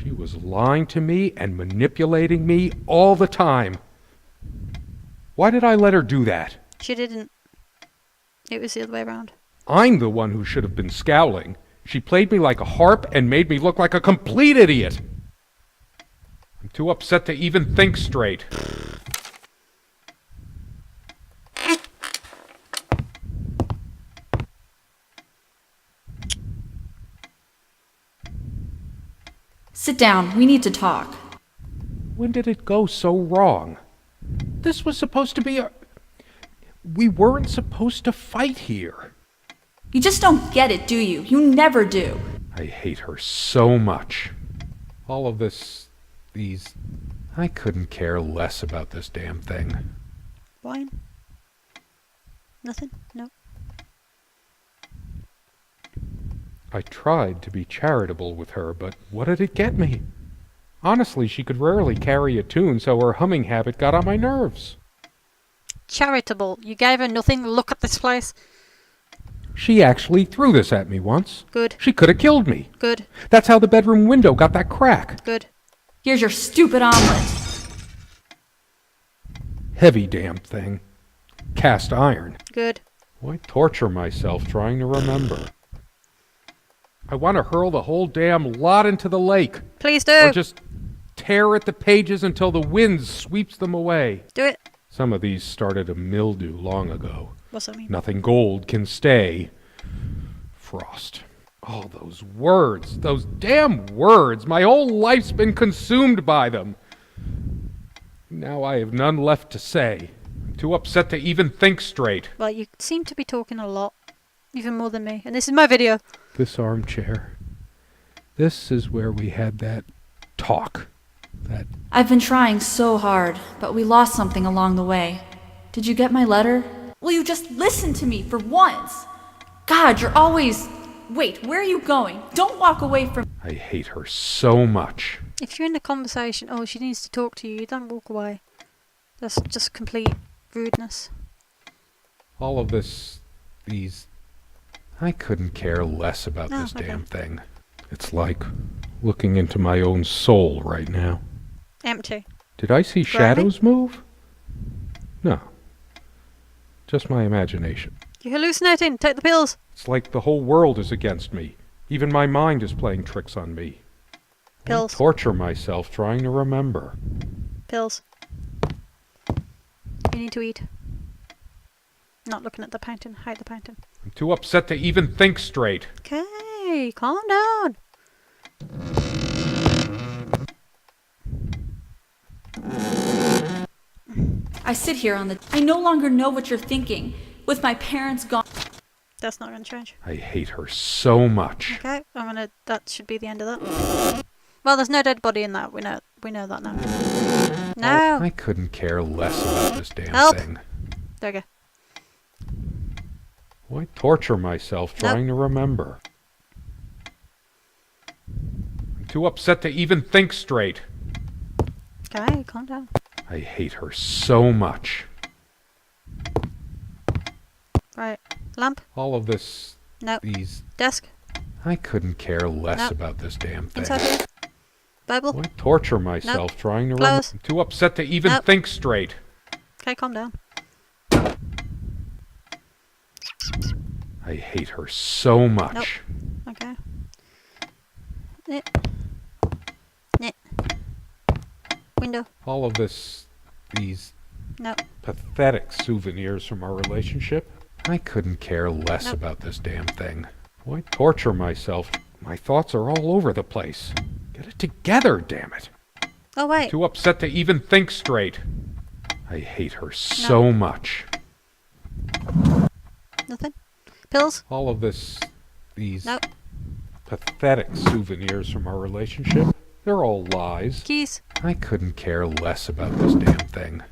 She was lying to me and manipulating me all the time. Why did I let her do that? She didn't. It was the other way around. I'm the one who should have been scowling. She played me like a harp and made me look like a complete idiot. I'm too upset to even think straight. Sit down. We need to talk. When did it go so wrong? This was supposed to be a... We weren't supposed to fight here. You just don't get it, do you? You never do. I hate her so much. All of these... I couldn't care less about this damn thing. Wine? Nothing? No. I tried to be charitable with her, but what did it get me? Honestly, she could rarely carry a tune, so her humming habit got on my nerves. Charitable. You gave her nothing. Look at this place. She actually threw this at me once. Good. She could have killed me. Good. That's how the bedroom window got that crack. Good. Here's your stupid omelet. Heavy damn thing. Cast iron. Good. Why torture myself trying to remember? I want to hurl the whole damn lot into the lake. Please do. Or just tear at the pages until the wind sweeps them away. Do it. Some of these started to mildew long ago. What's that mean? Nothing gold can stay. Frost. All those words. Those damn words. My whole life's been consumed by them. Now I have none left to say. I'm too upset to even think straight. Well, you seem to be talking a lot. Even more than me. And this is my video. This armchair. This is where we had that talk. I've been trying so hard, but we lost something along the way. Did you get my letter? Will you just listen to me for once? God, you're always... Wait, where are you going? Don't walk away from... I hate her so much. If you're in a conversation, oh, she needs to talk to you, you don't walk away. That's just complete rudeness. All of this, these... I couldn't care less about this okay. damn thing. It's like looking into my own soul right now. Empty. Did I see shadows move? No. Just my imagination. You're hallucinating. Take the pills. It's like the whole world is against me. Even my mind is playing tricks on me. Pills. I torture myself trying to remember. Pills. You need to eat. Not looking at the painting. Hide the painting. I'm too upset to even think straight. Okay, calm down. I sit here on the... I no longer know what you're thinking. With my parents gone... That's not going to change. I hate her so much. Okay, that should be the end of that. Well, there's no dead body in that. We know that now. No. I couldn't care less about this damn Help. thing. There you go. Why torture myself trying to remember? I'm too upset to even think straight. Okay, calm down. I hate her so much. Right. Lamp? All of this... No. These... Desk? I couldn't care less No. about this damn thing. Inside here? Bible? Why torture myself trying to remember? Close. I'm too upset to even Nope. think straight. Okay, calm down. I hate her so much. Okay. Knit. Knit. Window. All of this... These... No. pathetic souvenirs from our relationship. I couldn't care less Nope. about this damn thing. Why torture myself? My thoughts are all over the place. Get it together, damn it. Oh, wait. Too upset to even think straight. I hate her so much. Nothing? Pills? All of this... These... No. pathetic souvenirs from our relationship. They're all lies. Keys? I couldn't care less about this damn thing.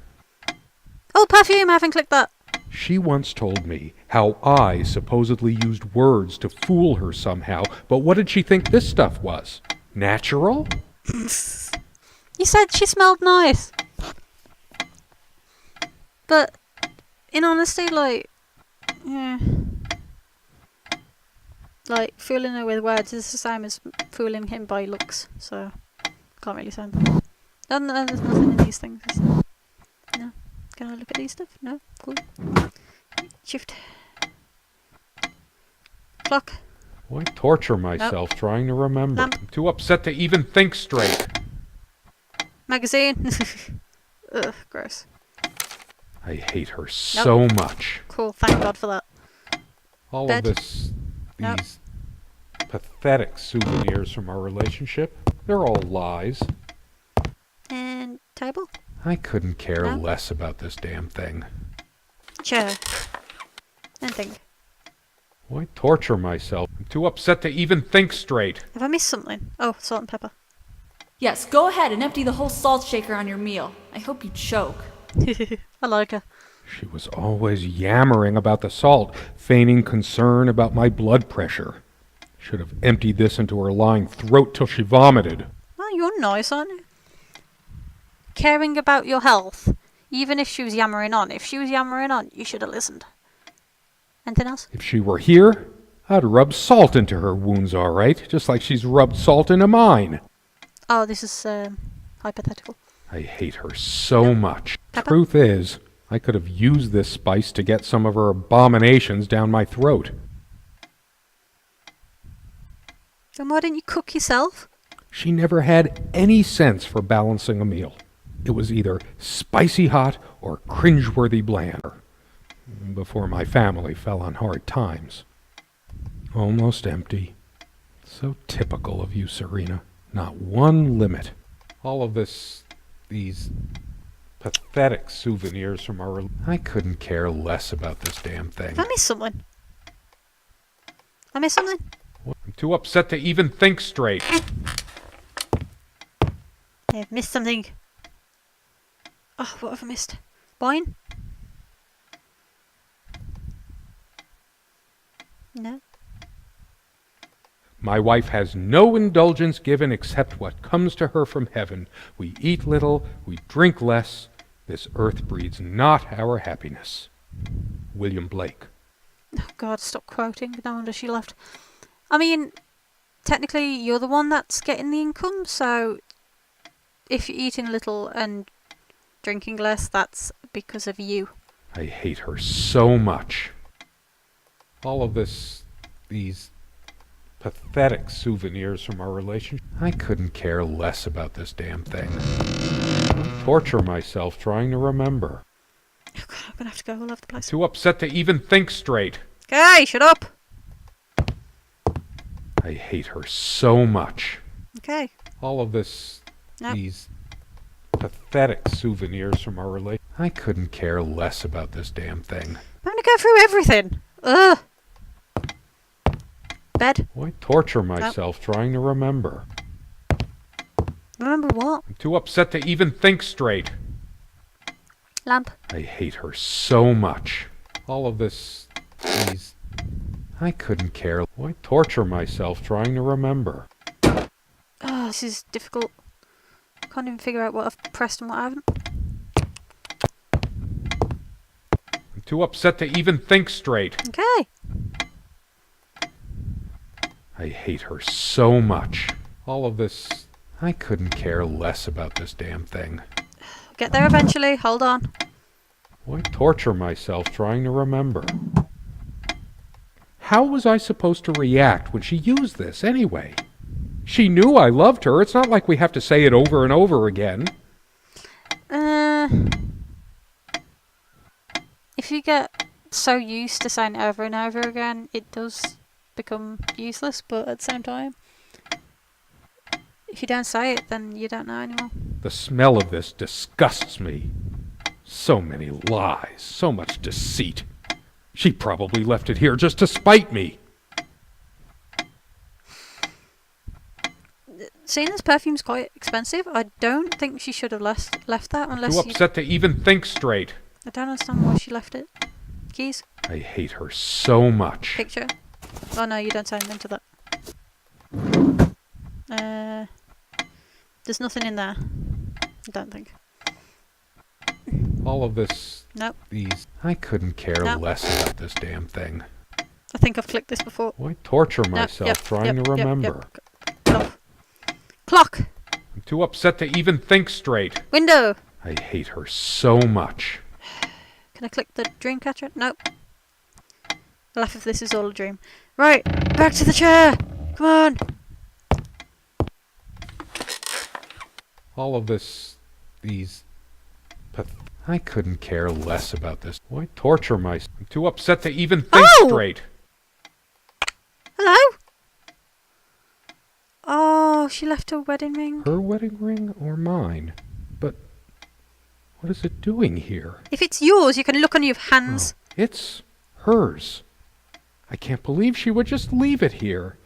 Oh, perfume! I haven't clicked that. She once told me how I supposedly used words to fool her somehow, but what did she think this stuff was? Natural? You said she smelled nice. But, in honesty, like... Yeah. Like, fooling her with words is the same as fooling him by looks, so... Can't really say anything. There's nothing in these things. No. Can I look at these stuff? No? Cool. Shift. Clock. Why torture myself trying to remember? Lamp. I'm too upset to even think straight. Magazine. Ugh, gross. I hate her so much. Cool, thank God for that. All Bed. of this... Nope. These... pathetic souvenirs from our relationship. They're all lies. And table? I couldn't care No. less about this damn thing. Chair. Anything. Why torture myself? I'm too upset to even think straight. Have I missed something? Oh, salt and pepper. Yes, go ahead and empty the whole salt shaker on your meal. I hope you choke. I like her. She was always yammering about the salt, feigning concern about my blood pressure. Should have emptied this into her lying throat till she vomited. Well, you're nice, aren't you? Caring about your health. Even if she was yammering on. If she was yammering on, you should have listened. Anything else? If she were here, I'd rub salt into her wounds, all right, just like she's rubbed salt into mine. Oh, this is hypothetical. I hate her so much. Pepper? Truth is, I could have used this spice to get some of her abominations down my throat. Then why didn't you cook yourself? She never had any sense for balancing a meal. It was either spicy hot or cringeworthy bland. Before my family fell on hard times. Almost empty. So typical of you, Serena. Not one limit. All of this... these... pathetic souvenirs from our... I couldn't care less about this damn thing. I missed something. I missed something? I'm too upset to even think straight. I've missed something. Oh, what have I missed? Wine? No. My wife has no indulgence given except what comes to her from heaven. We eat little, we drink less. This earth breeds not our happiness. William Blake. Oh God, stop quoting. No wonder she left. I mean, technically you're the one that's getting the income, so if you're eating little and drinking less, that's because of you. I hate her so much. All of these pathetic souvenirs from our relationship. I couldn't care less about this damn thing. Torture myself trying to remember. Oh God, I'm gonna have to go all over the place. Too upset to even think straight. Okay, shut up. I hate her so much. Okay. All of Nope. these pathetic souvenirs from our relationship. I couldn't care less about this damn thing. I'm gonna go through everything. Ugh. Bed. Why torture myself trying to remember? Remember what? I'm too upset to even think straight. Lamp. I hate her so much. All of these... I couldn't care. Why torture myself trying to remember? Oh, this is difficult. Can't even figure out what I've pressed and what I haven't. I'm too upset to even think straight. Okay. I hate her so much. All of this... I couldn't care less about this damn thing. Get there eventually. Hold on. Why torture myself trying to remember? How was I supposed to react when she used this anyway? She knew I loved her. It's not like we have to say it over and over again. If you get so used to saying it over and over again, it does become useless, but at the same time, if you don't say it, then you don't know anymore. The smell of this disgusts me. So many lies, so much deceit. She probably left it here just to spite me. Seeing this perfume's quite expensive, I don't think she should have left that unless Too upset to even think straight. I don't understand why she left it. Keys? I hate her so much. Picture? Oh no, you don't say anything to that. There's nothing in there. I don't think. All of this... Nope. These... I couldn't care Nope. less about this damn thing. I think I've clicked this before. Why torture Nope, myself yep, trying yep, to yep, remember? yep. Get off. Clock! I'm too upset to even think straight. Window! I hate her so much. Can I click the dream catcher? Nope. I'll laugh if this is all a dream. Right, back to the chair! Come on! All of these... I couldn't care less about this. Why torture myself? I'm too upset to even think straight. Hello? Oh, she left her wedding ring. Her wedding ring or mine? But what is it doing here? If it's yours, you can look on your hands. Oh, it's hers. I can't believe she would just leave it here.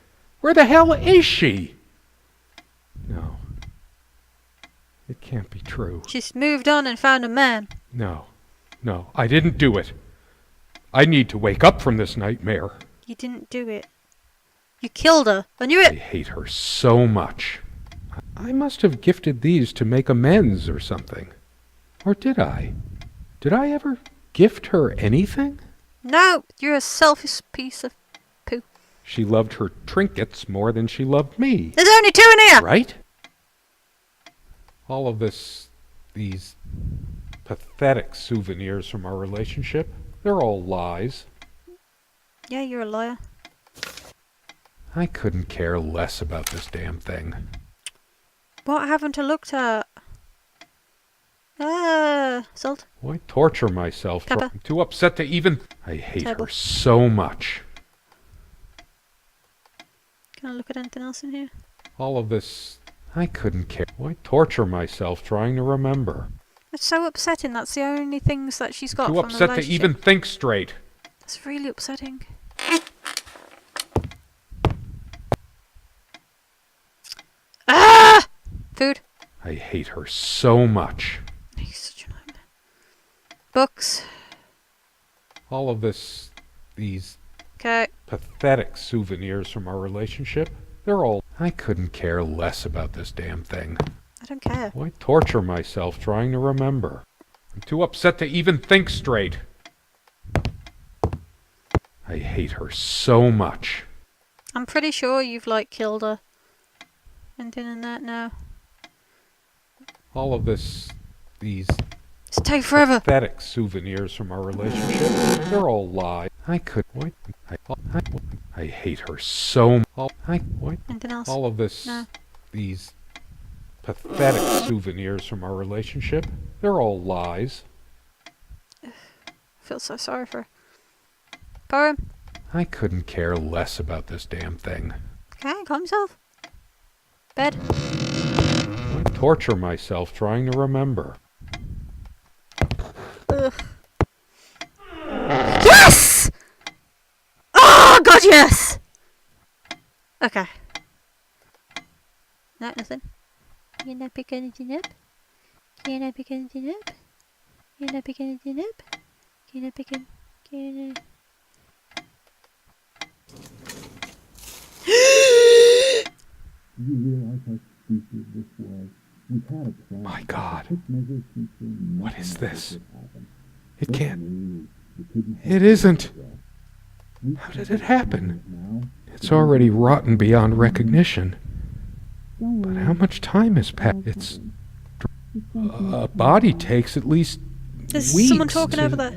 Where the hell is she? No. It can't be true. She's moved on and found a man. No. No, I didn't do it. I need to wake up from this nightmare. You didn't do it. You killed her. I knew I it. hate her so much. I must have gifted these to make amends or something. Or did I? Did I ever gift her anything? No, you're a selfish piece of poo. She loved her trinkets more than she loved me. There's only two in here! Right? All of these pathetic souvenirs from our relationship, they're all lies. Yeah, you're a liar. I couldn't care less about this damn thing. What haven't I looked at? Salt. Why torture myself? Pepper. I'm too upset to even... I hate Table. her so much. Can I look at anything else in here? All of this... I couldn't care. Why torture myself trying to remember? It's so upsetting. That's the only things that she's got Too from the upset to relationship. even think straight. It's really upsetting. Ah! Food. I hate her so much. He's such a nightmare. Books. All of these Okay. pathetic souvenirs from our relationship, they're all... I couldn't care less about this damn thing. I don't care. Why torture myself trying to remember? I'm too upset to even think straight. I hate her so much. I'm pretty sure you've, like, killed her. Anything in that? No. All of these It's take forever. pathetic souvenirs from our relationship, they're all lies. I could... Wait, I hate her so much. Anything else? All of No. these pathetic souvenirs from our relationship, they're all lies. I feel so sorry for her. Poem. I couldn't care less about this damn thing. Okay, calm yourself. Bed. Why torture myself trying to remember? Ugh. Yes! Oh, God, yes! Okay. No, nothing. You're not picking anything up? You're not picking anything up? You're not picking anything up? You're not picking... You realize how stupid this was? We had a plan. My God. Took measures to ensure nothing What is like this? would happen. It But can't... no, you couldn't It help isn't. yourself. We How did can't it happen? now. It's already rotten beyond recognition. Don't But worry. how much time has passed? It's... A body takes at least There's weeks someone talking to- over there.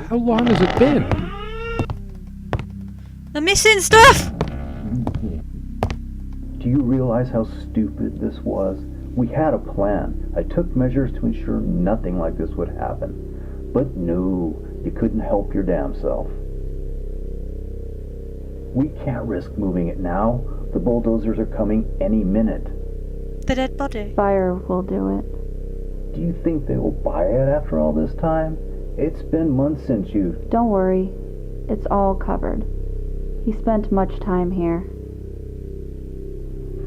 How long has it been? I'm missing stuff! Do you realize how stupid this was? We had a plan. I took measures to ensure nothing like this would happen. But no, you couldn't help your damn self. We can't risk moving it now. The bulldozers are coming any minute. The dead body. Fire will do it. Do you think they will buy it after all this time? It's been months since you... Don't worry. It's all covered. He spent much time here.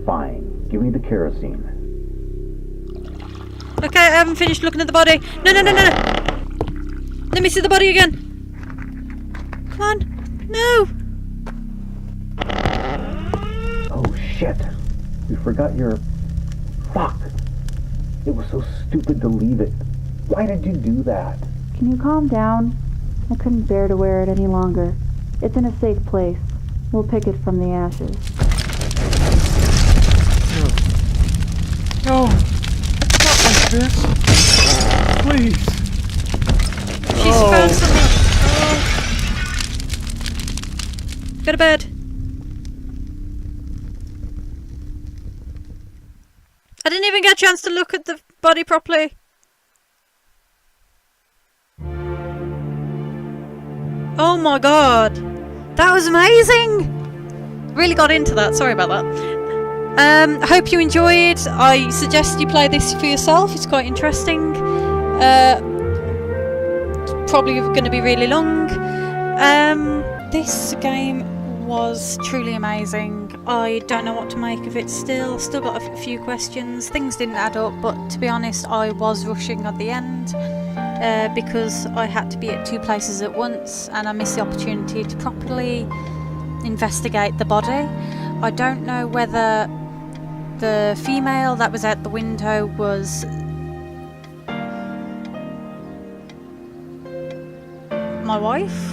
Fine. Give me the kerosene. Okay, I haven't finished looking at the body. No, no, no, no, no! Let me see the body again! Come on! No! Oh shit! We forgot your... Fuck! It was so stupid to leave it. Why did you do that? Can you calm down? I couldn't bear to wear it any longer. It's in a safe place. We'll pick it from the ashes. No, not like this. Please. She's found something. Oh. Go to bed. I didn't even get a chance to look at the body properly. Oh my god. That was amazing. Really got into that. Sorry about that. Hope you enjoyed. I suggest you play this for yourself. It's quite interesting. Probably going to be really long. This game was truly amazing. I don't know what to make of it still. Still got a few questions. Things didn't add up, but to be honest, I was rushing at the end because I had to be at two places at once and I missed the opportunity to properly investigate the body. I don't know whether the female that was out the window was my wife,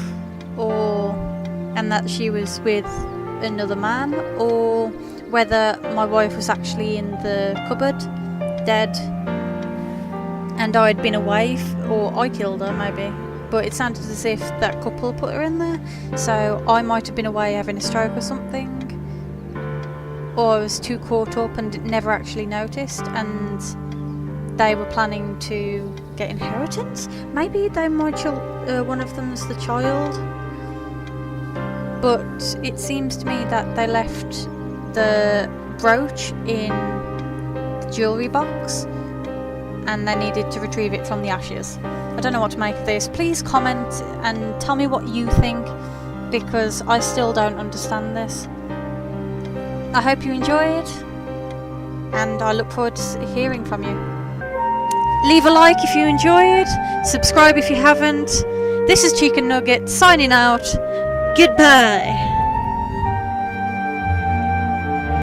and that she was with another man, or whether my wife was actually in the cupboard, dead, and I'd been away, or I killed her maybe. But it sounded as if that couple put her in there, so I might have been away having a stroke or something, or I was too caught up and never actually noticed, and they were planning to get inheritance. Maybe they might one of them's the child. But it seems to me that they left the brooch in the jewellery box and they needed to retrieve it from the ashes. I don't know what to make of this. Please comment and tell me what you think, because I still don't understand this. I hope you enjoy it, and I look forward to hearing from you. Leave a like if you enjoy it, subscribe if you haven't. This is Chica Nugget signing out. Goodbye.